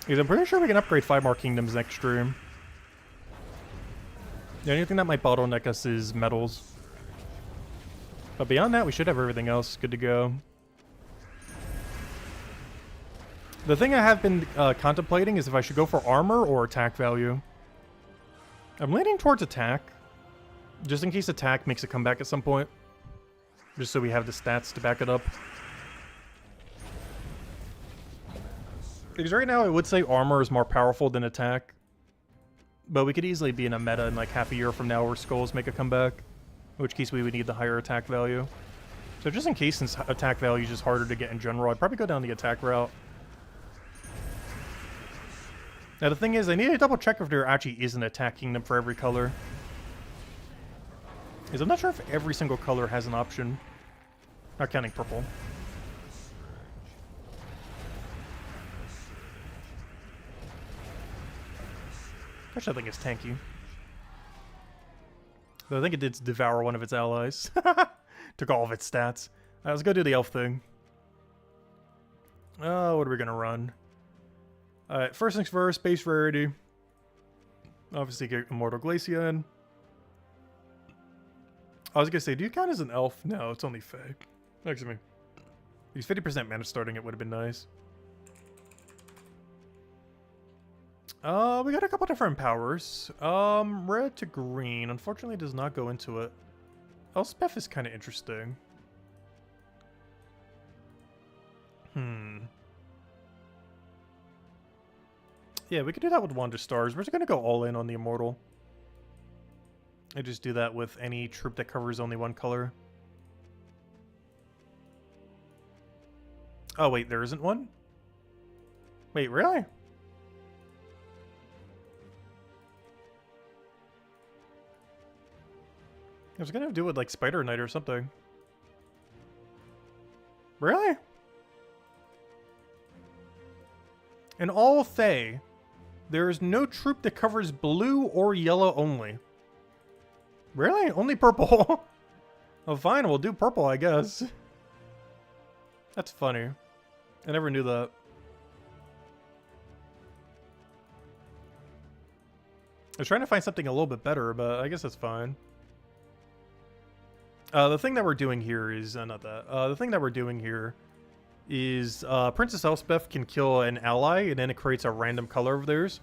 Because I'm pretty sure we can upgrade 5 more kingdoms next stream. The only thing that might bottleneck us is metals. But beyond that, we should have everything else good to go. The thing I have been contemplating is if I should go for armor or attack value. I'm leaning towards attack. Just in case attack makes a comeback at some point. Just so we have the stats to back it up. Because right now I would say armor is more powerful than attack. But we could easily be in a meta in like half a year from now where skulls make a comeback. In which case we would need the higher attack value. So just in case, since attack value is just harder to get in general, I'd probably go down the attack route. Now the thing is, I need to double check if there actually is an attack kingdom for every color. Because I'm not sure if every single color has an option. Not counting purple. Actually, I think it's tanky. Though I think it did devour one of its allies. Took all of its stats. Alright, let's go do the elf thing. What are we gonna run? Alright, first things first, base rarity. Obviously get Immortal Glaceon. I was gonna say, do you count as an elf? No, it's only Fae. Excuse me. Use 50% mana starting, it would have been nice. We got a couple different powers. Red to green. Unfortunately, does not go into it. Elspeth is kind of interesting. Yeah, we could do that with Wanda Stars. We're just gonna go all in on the Immortal. I just do that with any troop that covers only one color. Oh wait, there isn't one? Wait, really? I was gonna do it with like Spider Knight or something. Really? In all Thay, there is no troop that covers blue or yellow only. Really? Only purple? Oh, fine, we'll do purple, I guess. That's funny. I never knew that. I was trying to find something a little bit better, but I guess that's fine. The thing that we're doing here is... not that. The thing that we're doing here is Princess Elspeth can kill an ally, and then it creates a random color of theirs.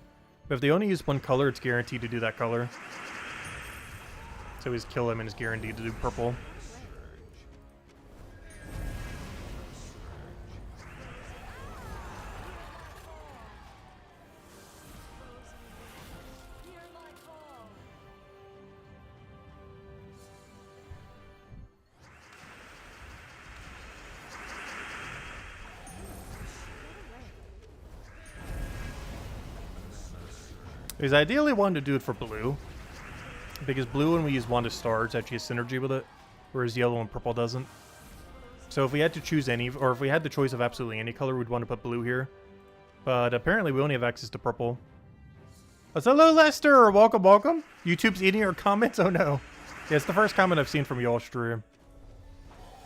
But if they only use one color, it's guaranteed to do that color. So he's kill him and it's guaranteed to do purple. Because ideally wanted to do it for blue. Because blue, when we use Wanda Stars, actually has synergy with it. Whereas yellow and purple doesn't. So if we had to choose any, or if we had the choice of absolutely any color, we'd want to put blue here. But apparently we only have access to purple. Oh, hello Lester! Welcome, welcome! YouTube's eating your comments? Oh no. Yeah, it's the first comment I've seen from y'all stream.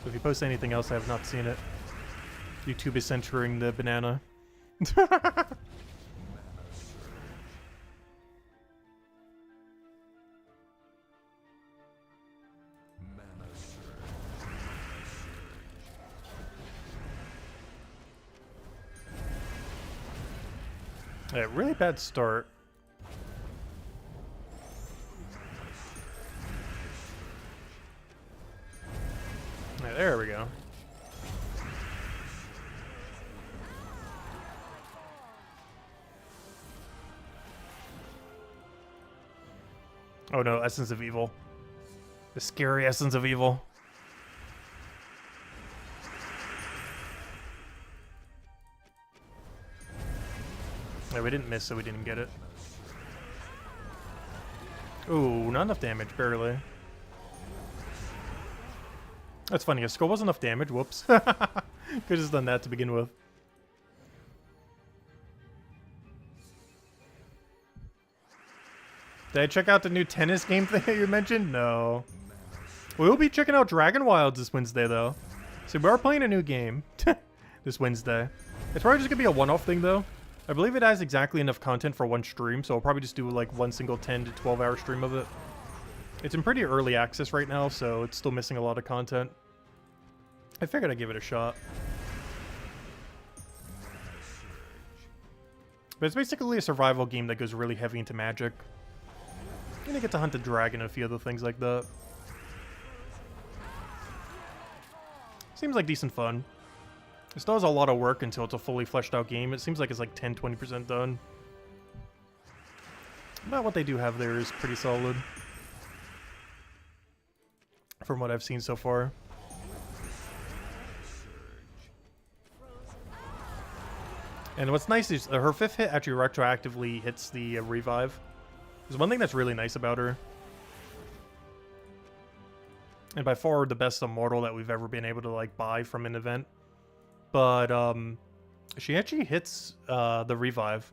So if you post anything else, I have not seen it. YouTube is censoring the banana. Yeah, really bad start. Yeah, there we go. Oh no, Essence of Evil. The scary Essence of Evil. Yeah, we didn't miss, so we didn't get it. Ooh, not enough damage, barely. That's funny, a skull wasn't enough damage, whoops. Could've just done that to begin with. Did I check out the new tennis game thing that you mentioned? No. We will be checking out Dragon Wilds this Wednesday, though. So we are playing a new game this Wednesday. It's probably just gonna be a one-off thing, though. I believe it has exactly enough content for one stream, so I'll probably just do like one single 10 to 12 hour stream of it. It's in pretty early access right now, so it's still missing a lot of content. I figured I'd give it a shot. But it's basically a survival game that goes really heavy into magic. And you get to hunt a dragon and a few other things like that. Seems like decent fun. It still has a lot of work until it's a fully fleshed out game. It seems like it's like 10-20% done. But what they do have there is pretty solid. From what I've seen so far. And what's nice is her 5th hit actually retroactively hits the revive. There's one thing that's really nice about her. And by far the best Immortal that we've ever been able to like buy from an event. But she actually hits the revive.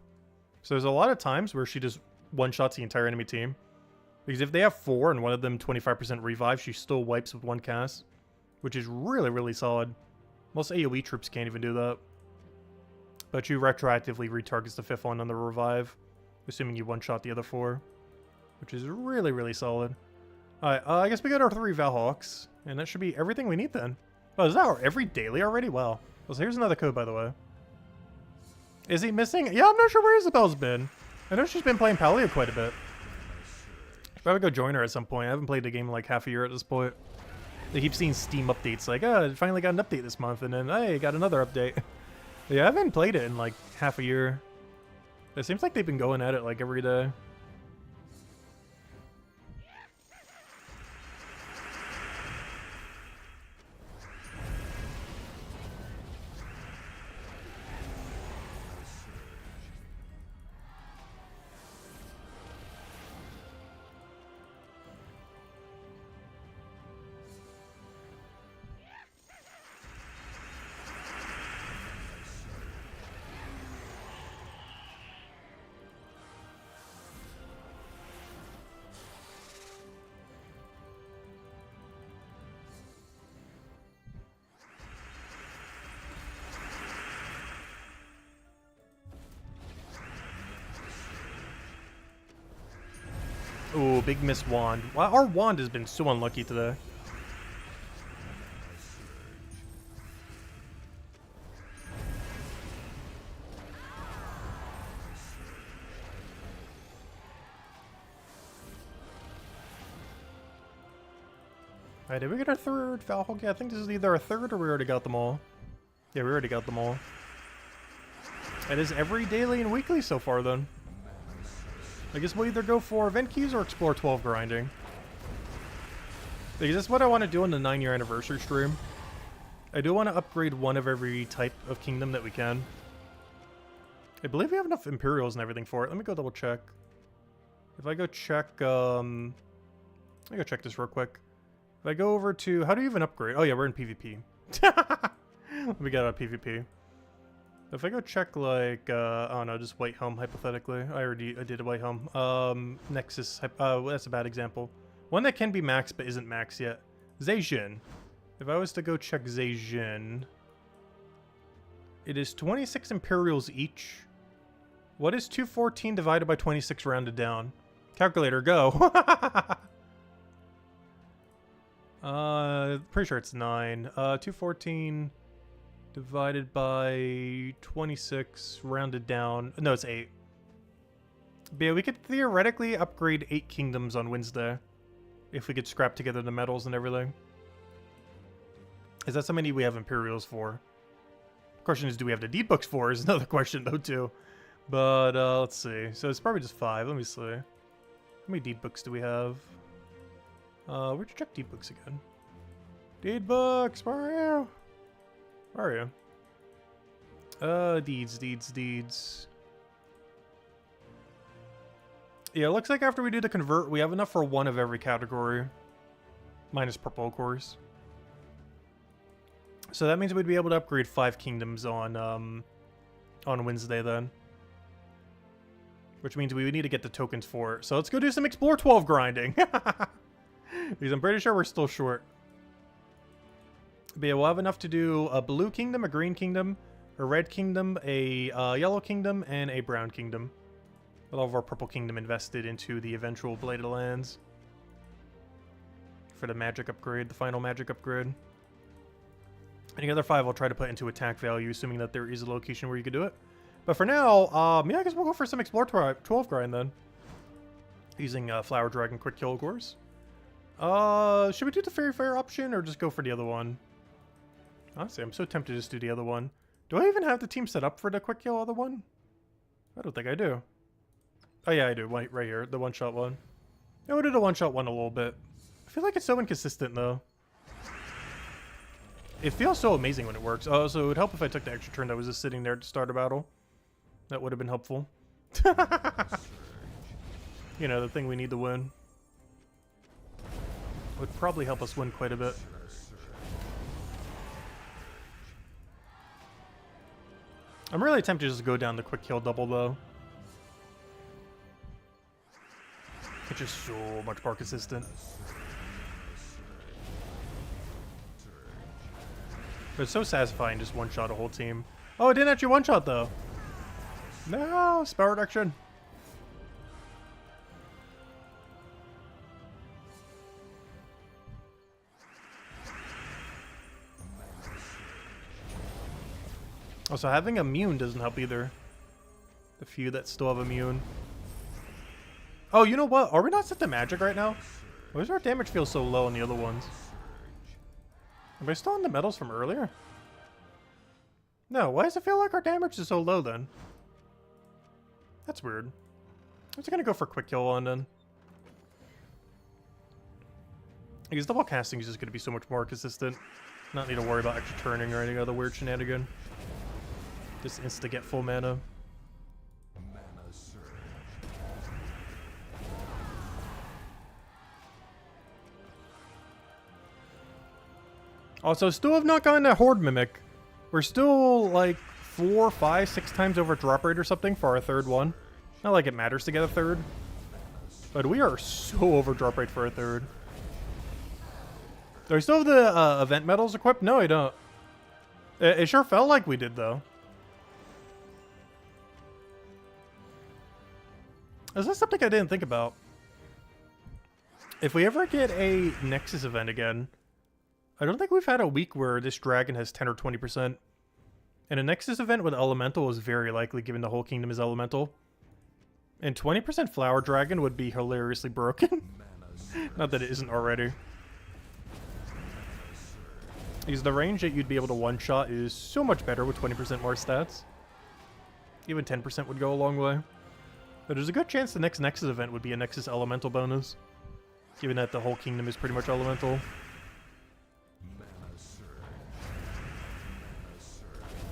So there's a lot of times where she just one-shots the entire enemy team. Because if they have 4 and one of them 25% revive, she still wipes with one cast. Which is really, really solid. Most AoE troops can't even do that. But you retroactively retargets the 5th one on the revive. Assuming you one-shot the other 4. Which is really, really solid. Alright, I guess we got our 3 Valhawks. And that should be everything we need then. Oh, is that our every daily already? Wow. So here's another code, by the way. Is he missing? Yeah, I'm not sure where Isabel's been. I know she's been playing Palia quite a bit. Should probably go join her at some point. I haven't played the game in like half a year at this point. They keep seeing Steam updates like, oh, I finally got an update this month, and then, hey, got another update. Yeah, I haven't played it in like half a year. It seems like they've been going at it like every day. Ooh, big miss wand. Wow, our wand has been so unlucky today. Alright, did we get our third Falhulk? Yeah, I think this is either our third or we already got them all. Yeah, we already got them all. It is every daily and weekly so far, then. I guess we'll either go for event keys or explore 12 grinding. Because that's what I want to do on the 9-year anniversary stream. I do want to upgrade one of every type of kingdom that we can. I believe we have enough Imperials and everything for it. Let me go double check. If I go check, let me go check this real quick. If I go over to, how do you even upgrade? Oh yeah, we're in PvP. Let me get out of PvP. If I go check like, oh no, just White Helm hypothetically. I did a White Helm. Nexus, that's a bad example. One that can be max but isn't max yet. Zhejian. If I was to go check Zhejian, it is 26 Imperials each. What is 214 divided by 26 rounded down? Calculator, go. Pretty sure it's 9. 214 divided by 26 rounded down. No, it's 8. But yeah, we could theoretically upgrade 8 kingdoms on Wednesday if we could scrap together the metals and everything. Is that so many we have Imperials for? The question is, do we have the deed books for? Is another question though too. But let's see. So it's probably just 5. Let me see. How many deed books do we have? Where'd you check deed books again? Deed books, where are you? Where are you? Deeds. Yeah, it looks like after we do the convert, we have enough for one of every category. Minus purple, of course. So that means we'd be able to upgrade 5 kingdoms on Wednesday then. Which means we would need to get the tokens for it. So let's go do some Explore 12 grinding. Because I'm pretty sure we're still short. But yeah, we'll have enough to do a blue kingdom, a green kingdom, a red kingdom, a yellow kingdom, and a brown kingdom. With all of our purple kingdom invested into the eventual Bladed Lands. For the magic upgrade, the final magic upgrade. And the other 5 I'll try to put into attack value, assuming that there is a location where you could do it. But for now, yeah, I guess we'll go for some Explore 12 grind then. Using Flower Dragon Quick Kill, of course. Should we do the Fairy Fire option or just go for the other one? Honestly, I'm so tempted to just do the other one. Do I even have the team set up for the Quick Kill other one? I don't think I do. Oh yeah, I do. Right here, the one-shot one. Yeah, we'll do the one-shot one a little bit. I feel like it's so inconsistent though. It feels so amazing when it works. Oh, so it would help if I took the extra turn that was just sitting there to start a battle. That would have been helpful. You know, the thing we need to win. Would probably help us win quite a bit. I'm really tempted to just go down the quick kill double though. It's just so much more consistent. But it's so satisfying just one-shot a whole team. Oh, it didn't actually one-shot though. No, spell reduction. Also, having immune doesn't help either. The few that still have immune. Oh, you know what? Are we not set to magic right now? Why does our damage feel so low on the other ones? Am I still on the metals from earlier? No, why does it feel like our damage is so low then? That's weird. I'm just gonna go for quick kill on then. Because double casting is just gonna be so much more consistent. Not need to worry about extra turning or any other weird shenanigan. Just insta get full mana. Also, still have not gotten a Horde Mimic. We're still like 4, 5, 6 times over drop rate or something for our third one. Not like it matters to get a third. But we are so over drop rate for a third. Do I still have the event medals equipped? No, I don't. It sure felt like we did, though. Is that something I didn't think about? If we ever get a Nexus event again, I don't think we've had a week where this dragon has 10 or 20%. And a Nexus event with Elemental is very likely, given the whole kingdom is Elemental. And 20% Flower Dragon would be hilariously broken. Not that it isn't already. Because the range that you'd be able to one-shot is so much better with 20% more stats. Even 10% would go a long way. But there's a good chance the next Nexus event would be a Nexus Elemental bonus. Given that the whole kingdom is pretty much Elemental.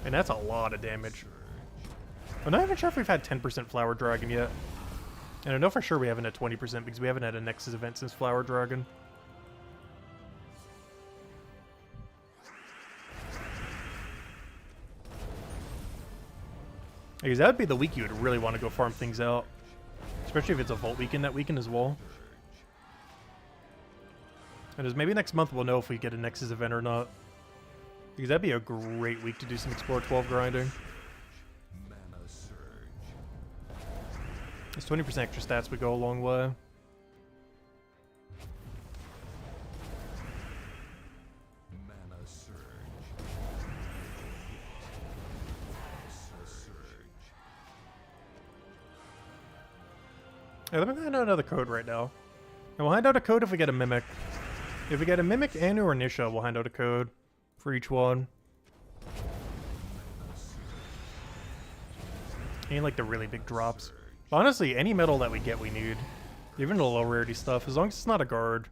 And that's a lot of damage. I'm not even sure if we've had 10% Flower Dragon yet. And I know for sure we haven't had 20% because we haven't had a Nexus event since Flower Dragon. Because that would be the week you would really want to go farm things out. Especially if it's a Vault weekend that weekend as well. And as maybe next month we'll know if we get a Nexus event or not. Because that'd be a great week to do some Explore 12 grinding. This 20% extra stats would go a long way. Yeah, let me find out another code right now. And we'll hand out a code if we get a Mimic. If we get a Mimic and or Nisha, we'll hand out a code for each one. And like the really big drops. But honestly, any medal that we get, we need. Even the low rarity stuff, as long as it's not a guard.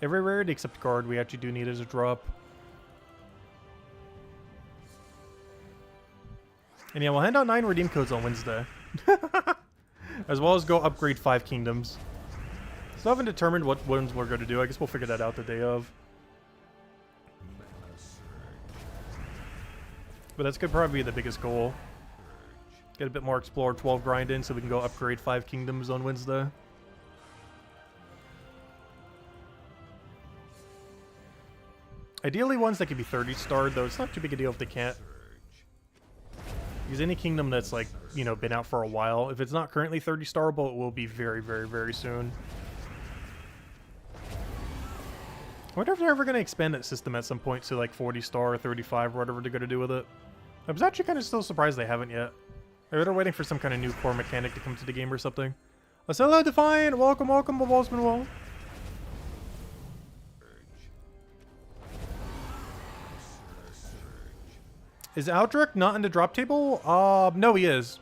Every rarity except guard, we actually do need as a drop. And yeah, we'll hand out 9 redeem codes on Wednesday. As well as go upgrade 5 kingdoms. Still haven't determined what ones we're going to do. I guess we'll figure that out the day of. But that's could probably be the biggest goal. Get a bit more Explore 12 grind in so we can go upgrade 5 kingdoms on Wednesday. Ideally ones that could be 30 starred, though it's not too big a deal if they can't. Because any kingdom that's like, you know, been out for a while, if it's not currently 30 starable, it will be very, very, very soon. I wonder if they're ever going to expand that system at some point to like 40 star or 35 or whatever they're going to do with it. I was actually kind of still surprised they haven't yet. Maybe they're waiting for some kind of new core mechanic to come to the game or something. Hello, Defiant! Welcome, welcome, Ballsman Wall. Is Aldrich not in the drop table? No, he is.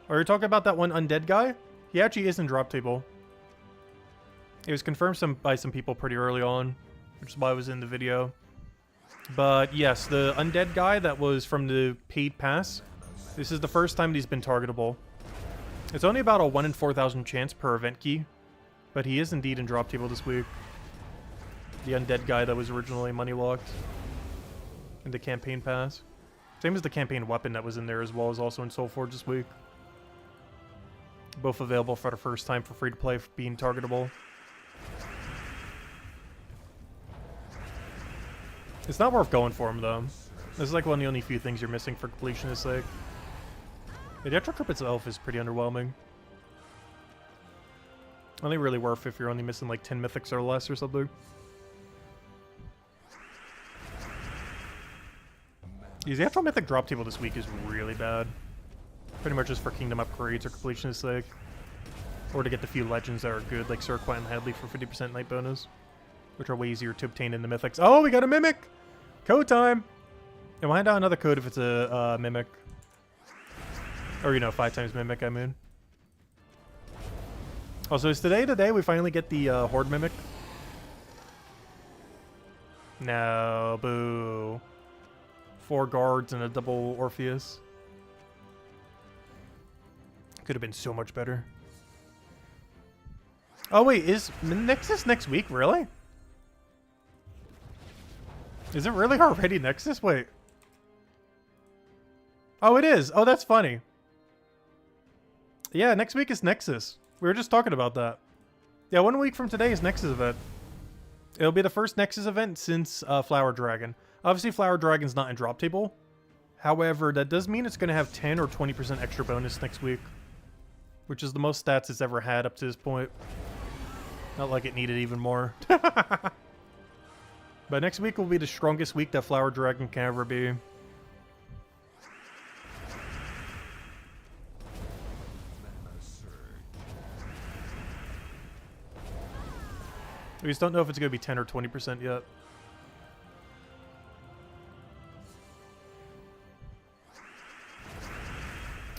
Are you talking about that one undead guy? He actually is in drop table. It was confirmed by some people pretty early on, which is why I was in the video. But yes, the undead guy that was from the paid pass, this is the first time that he's been targetable. It's only about a 1 in 4,000 chance per event key, but he is indeed in drop table this week. The undead guy that was originally money locked in the campaign pass. Same as the campaign weapon that was in there as well, as also in Soulforge this week. Both available for the first time for free to play, being targetable. It's not worth going for him though. This is like one of the only few things you're missing for completionist sake. The Electro Trip itself is pretty underwhelming. Only really worth if you're only missing like 10 mythics or less or something. The actual mythic drop table this week is really bad. Pretty much just for kingdom upgrades or completionist sake. Or to get the few legends that are good, like Sir Quentin Hadley for 50% night bonus. Which are way easier to obtain in the mythics. Oh, we got a Mimic! Code time! And we'll hand out another code if it's a Mimic. Or, you know, 5 times Mimic, I mean. Also, is today the day we finally get the Horde Mimic? No, boo. 4 guards and a double Orpheus. Could have been so much better. Oh wait, is Nexus next week, really? Is it really already Nexus? Wait. Oh, it is. Oh, that's funny. Yeah, next week is Nexus. We were just talking about that. Yeah, 1 week from today is Nexus event. It'll be the first Nexus event since Flower Dragon. Obviously, Flower Dragon's not in drop table. However, that does mean it's going to have 10 or 20% extra bonus next week. Which is the most stats it's ever had up to this point. Not like it needed even more. But next week will be the strongest week that Flower Dragon can ever be. We just don't know if it's going to be 10 or 20% yet.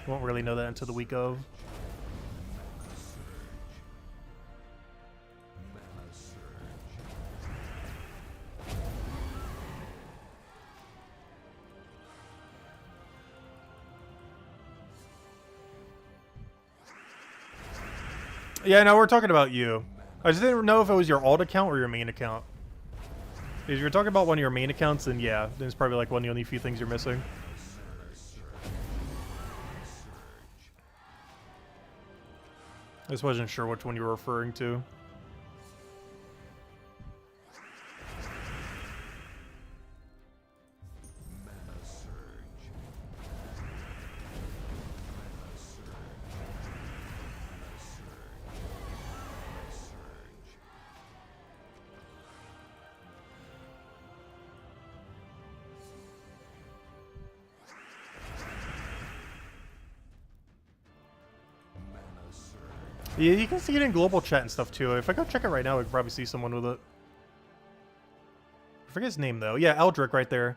Won't really know that until the week of. Yeah, no, we're talking about you. I just didn't know if it was your alt account or your main account. If you're talking about one of your main accounts, then yeah, then it's probably like one of the only few things you're missing. I just wasn't sure which one you were referring to. Yeah, you can see it in global chat and stuff too. If I go check it right now, I can probably see someone with it. I forget his name though. Yeah, Eldrick right there.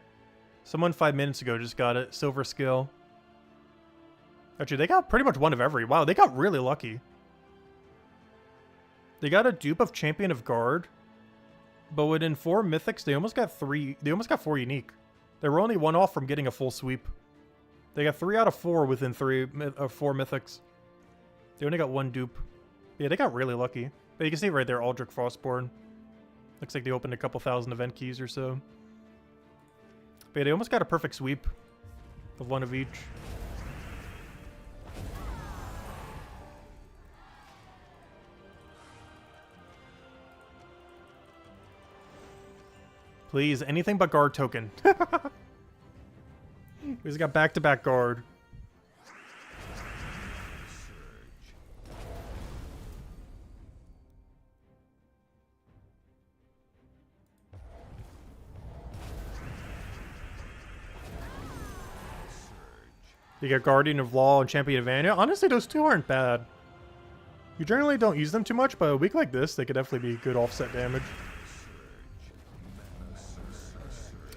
Someone 5 minutes ago just got it. Silver skill. Actually, they got pretty much one of every. Wow, they got really lucky. They got a dupe of Champion of Guard. But within 4 mythics, they almost got 3. They almost got 4 unique. They were only 1 off from getting a full sweep. They got 3 out of 4 within 4 mythics. They only got 1 dupe. Yeah, they got really lucky. But you can see right there, Aldrich Frostborn. Looks like they opened a couple thousand event keys or so. But yeah, they almost got a perfect sweep of 1 of each. Please, anything but guard token. We just got back-to-back guard. You get Guardian of Law and Champion of Anya. Honestly, those 2 aren't bad. You generally don't use them too much, but a week like this, they could definitely be good offset damage.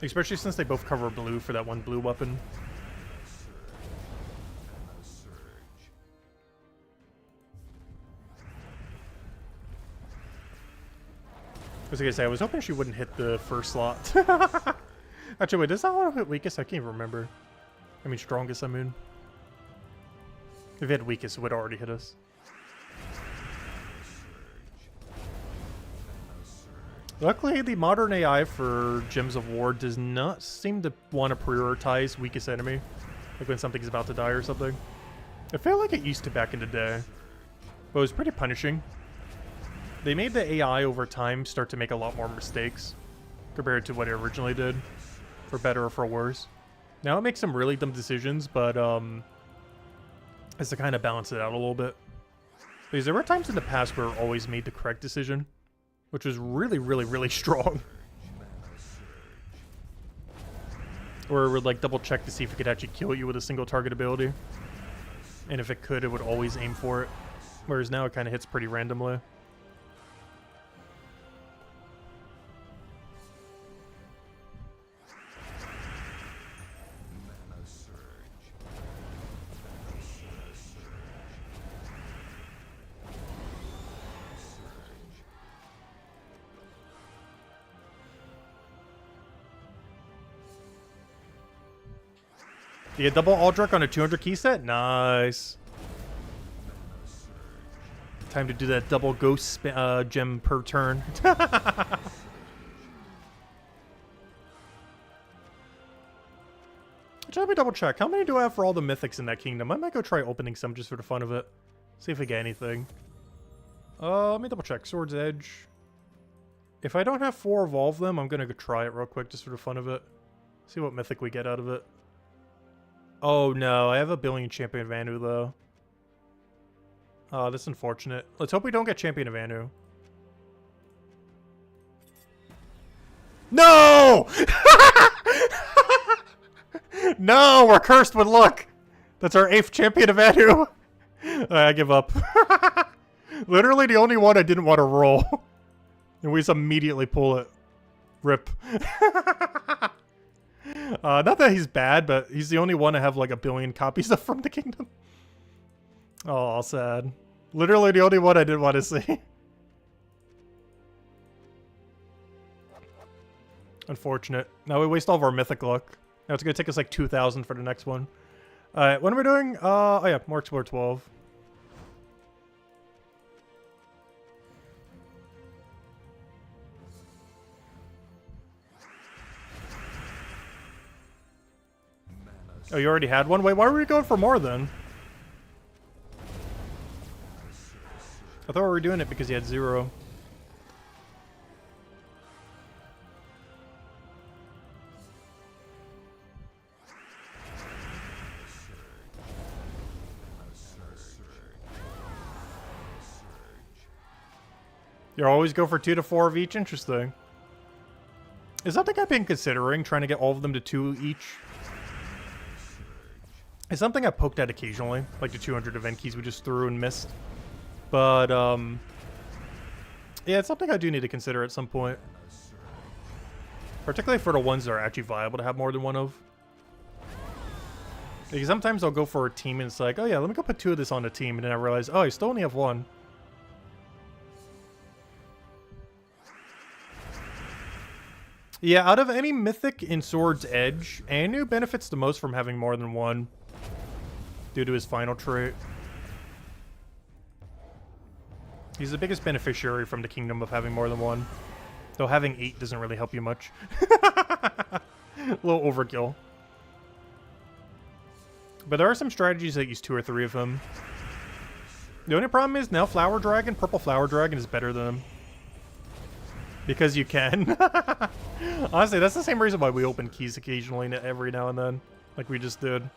Especially since they both cover blue for that 1 blue weapon. I was gonna say, I was hoping she wouldn't hit the first slot. Actually, wait, does that one hit weakest? I can't even remember. I mean, strongest, I mean. If it had weakest, it would already hit us. Luckily, the modern AI for Gems of War does not seem to want to prioritize weakest enemy. Like when something's about to die or something. I feel like it used to back in the day. But it was pretty punishing. They made the AI over time start to make a lot more mistakes compared to what it originally did. For better or for worse. Now it makes some really dumb decisions, but it's to kind of balance it out a little bit. Because there were times in the past where it always made the correct decision. Which was really, really, really strong. Or it would like double check to see if it could actually kill you with a single target ability. And if it could, it would always aim for it. Whereas now it kind of hits pretty randomly. You get double Aldrich on a 200 key set? Nice. Time to do that double ghost gem per turn. Let me double check. How many do I have for all the mythics in that kingdom? I might go try opening some just for the fun of it. See if we get anything. Let me double check. Sword's Edge. If I don't have 4 of all of them, I'm going to go try it real quick just for the fun of it. See what mythic we get out of it. Oh no, I have a billion Champion of Anu though. Oh, that's unfortunate. Let's hope we don't get Champion of Anu. No! No, we're cursed with luck. That's our 8th Champion of Anu. I give up. Literally the only one I didn't want to roll. And we just immediately pull it. Rip. Not that he's bad, but he's the only one I have like a billion copies of from the kingdom. Oh, sad. Literally the only one I didn't want to see. Unfortunate. Now we waste all of our mythic luck. Now it's going to take us like 2,000 for the next one. Alright, what am I doing? Oh yeah, more Explore 12. Oh, you already had one? Wait, why were we going for more then? I thought we were doing it because he had 0. You always go for 2 to 4 of each? Interesting. Is something I've been considering, trying to get all of them to 2 each? It's something I poked at occasionally, like the 200 event keys we just threw and missed. But, yeah, it's something I do need to consider at some point. Particularly for the ones that are actually viable to have more than one of. Because sometimes I'll go for a team and it's like, oh yeah, let me go put 2 of this on a team, and then I realize, oh, I still only have 1. Yeah, out of any mythic in Sword's Edge, Anu benefits the most from having more than 1. Due to his final trait. He's the biggest beneficiary from the kingdom of having more than 1. Though having 8 doesn't really help you much. A little overkill. But there are some strategies that use 2 or 3 of him. The only problem is now Flower Dragon, Purple Flower Dragon is better than him. Because you can. Honestly, that's the same reason why we open keys occasionally every now and then. Like we just did.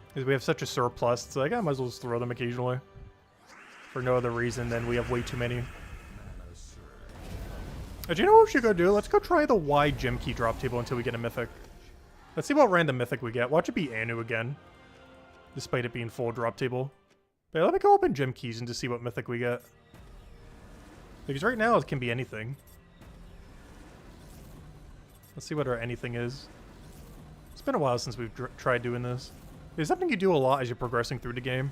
Because we have such a surplus, it's like, I might as well just throw them occasionally. For no other reason than we have way too many. Do you know what we should go do? Let's go try the wide gem key drop table until we get a mythic. Let's see what random mythic we get. Watch it be Anu again. Despite it being full drop table. But yeah, let me go open gem keys and just see what mythic we get. Because right now it can be anything. Let's see what our anything is. It's been a while since we've tried doing this. It's something you do a lot as you're progressing through the game.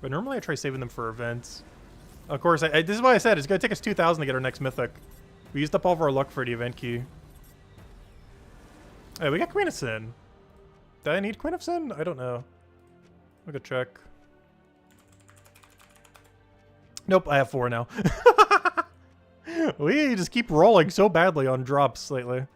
But normally I try saving them for events. Of course, this is why I said it's going to take us 2,000 to get our next mythic. We used up all of our luck for the event key. Hey, we got Queen of Sin. Did I need Queen of Sin? I don't know. I'll go check. Nope, I have 4 now. We just keep rolling so badly on drops lately.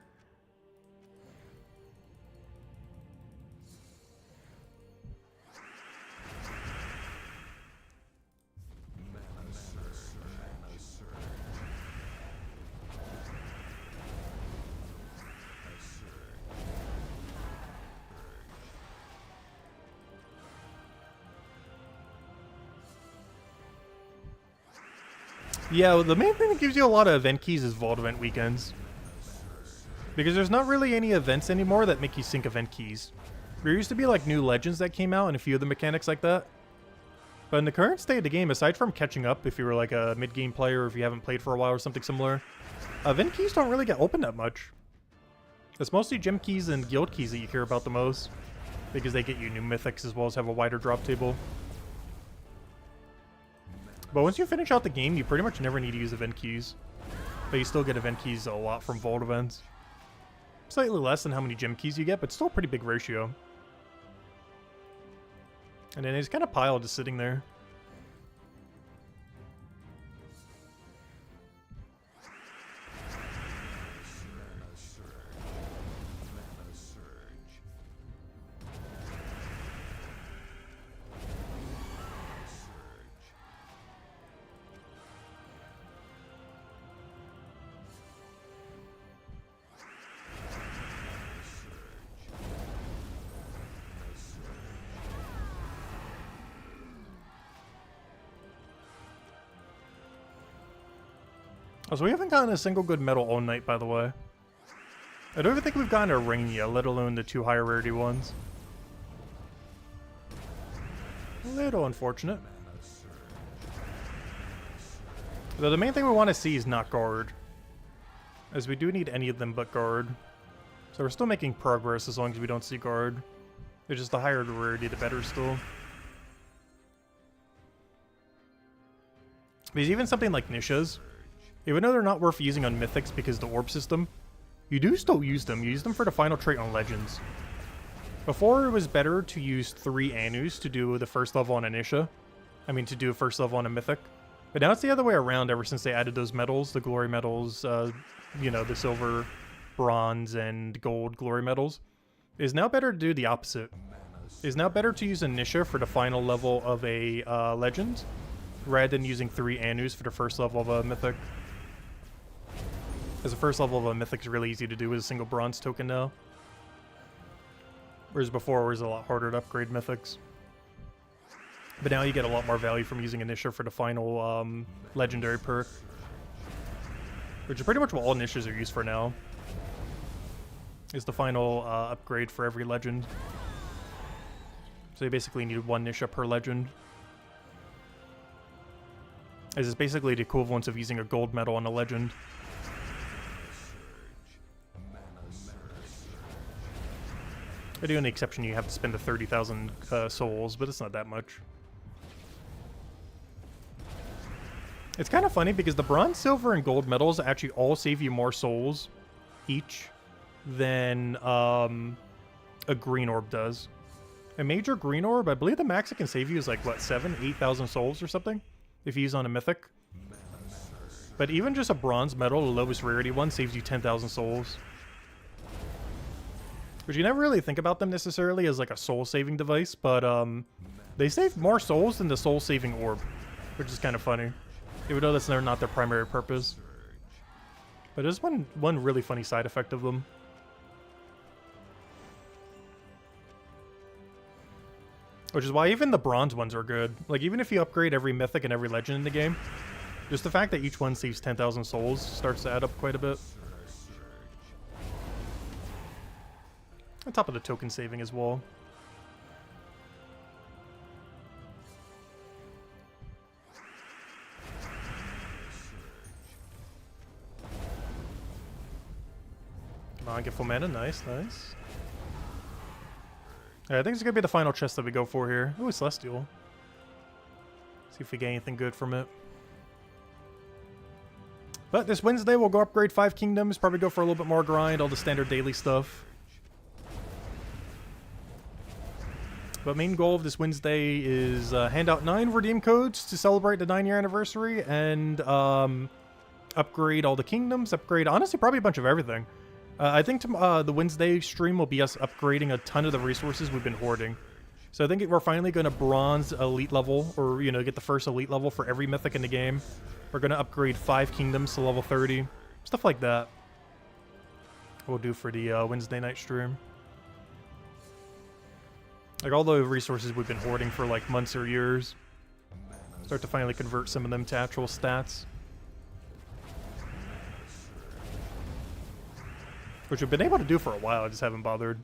Yeah, the main thing that gives you a lot of event keys is Vault Event weekends. Because there's not really any events anymore that make you sync event keys. There used to be like new legends that came out and a few of the mechanics like that. But in the current state of the game, aside from catching up if you were like a mid-game player or if you haven't played for a while or something similar, event keys don't really get opened that much. It's mostly gem keys and guild keys that you care about the most. Because they get you new mythics as well as have a wider drop table. But once you finish out the game, you pretty much never need to use event keys. But you still get event keys a lot from Vault events. Slightly less than how many gem keys you get, but still a pretty big ratio. And then it's kind of piled just sitting there. Oh, so we haven't gotten a single good medal all night, by the way. I don't even think we've gotten a ring yet, let alone the 2 higher rarity ones. A little unfortunate. Though the main thing we want to see is not guard, as we do need any of them but guard. So we're still making progress as long as we don't see guard. It's just the higher the rarity, the better still. Because even something like Nisha's, even though they're not worth using on Mythics because the orb system, you do still use them. You use them for the final trait on Legends. Before, it was better to use 3 Anus to do the first level on a Nisha. I mean, to do a first level on a Mythic. But now it's the other way around ever since they added those medals, the glory medals, you know, the silver, bronze, and gold glory medals. It is now better to do the opposite. It is now better to use a Nisha for the final level of a Legend, rather than using 3 Anus for the first level of a Mythic. As the first level of a Mythic is really easy to do with a single bronze token now. Whereas before it was a lot harder to upgrade Mythics. But now you get a lot more value from using a Nisha for the final legendary perk. Which is pretty much what all Nishas are used for now. Is the final upgrade for every legend. So you basically need 1 Nisha per legend. As it's basically the equivalent of using a gold medal on a legend. I do, on the exception you have to spend the 30,000 souls, but it's not that much. It's kind of funny because the bronze, silver, and gold medals actually all save you more souls each than a green orb does. A major green orb, I believe the max it can save you is like, what, 8,000 souls or something? If you use on a mythic. But even just a bronze medal, the lowest rarity one, saves you 10,000 souls. Which you never really think about them necessarily as like a soul-saving device, but they save more souls than the soul-saving orb, which is kind of funny. Even though that's not their primary purpose. But there's one really funny side effect of them. Which is why even the bronze ones are good. Like, even if you upgrade every mythic and every legend in the game, just the fact that each one saves 10,000 souls starts to add up quite a bit. On top of the token saving as well. Come on, get full mana. Nice, nice. Alright, I think it's gonna be the final chest that we go for here. Ooh, Celestial. See if we get anything good from it. But this Wednesday we'll go upgrade 5 kingdoms, probably go for a little bit more grind, all the standard daily stuff. But main goal of this Wednesday is hand out 9 redeem codes to celebrate the 9-year anniversary and upgrade all the kingdoms, upgrade, honestly, probably a bunch of everything. I think the Wednesday stream will be us upgrading a ton of the resources we've been hoarding. So I think we're finally going to bronze elite level, or, you know, get the first elite level for every mythic in the game. We're going to upgrade 5 kingdoms to level 30. Stuff like that. We'll do for the Wednesday night stream. Like, all the resources we've been hoarding for, like, months or years. Start to finally convert some of them to actual stats. Which we've been able to do for a while, I just haven't bothered.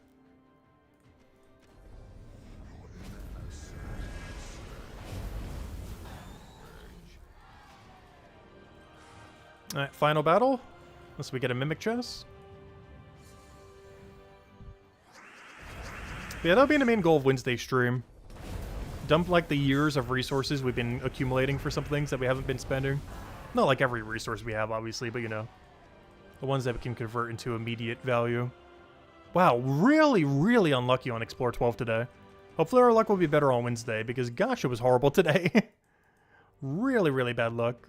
Alright, final battle. Unless we get a Mimic chest. Yeah, that'll be the main goal of Wednesday stream. Dump, like, the years of resources we've been accumulating for some things that we haven't been spending. Not like every resource we have, obviously, but, you know. The ones that we can convert into immediate value. Wow, really, really unlucky on Explore 12 today. Hopefully our luck will be better on Wednesday, because gosh, it was horrible today. Really, really bad luck.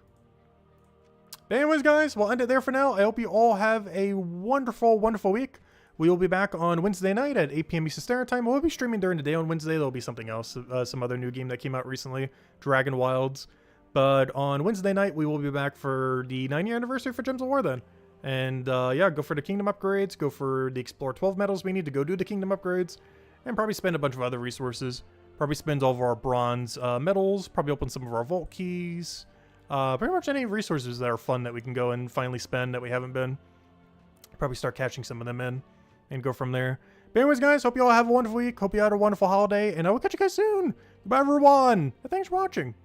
But anyways, guys, we'll end it there for now. I hope you all have a wonderful, wonderful week. We will be back on Wednesday night at 8 p.m. Eastern Standard Time. We'll be streaming during the day on Wednesday. There'll be something else, some other new game that came out recently, Dragon Wilds. But on Wednesday night, we will be back for the 9-year anniversary for Gems of War then. And yeah, go for the Kingdom upgrades, go for the Explore 12 medals we need to go do the Kingdom upgrades, and probably spend a bunch of other resources. Probably spend all of our bronze medals, probably open some of our vault keys. Pretty much any resources that are fun that we can go and finally spend that we haven't been. Probably start catching some of them in and go from there. But anyways, guys, hope you all have a wonderful week. Hope you had a wonderful holiday, and I will catch you guys soon. Goodbye, everyone, and thanks for watching.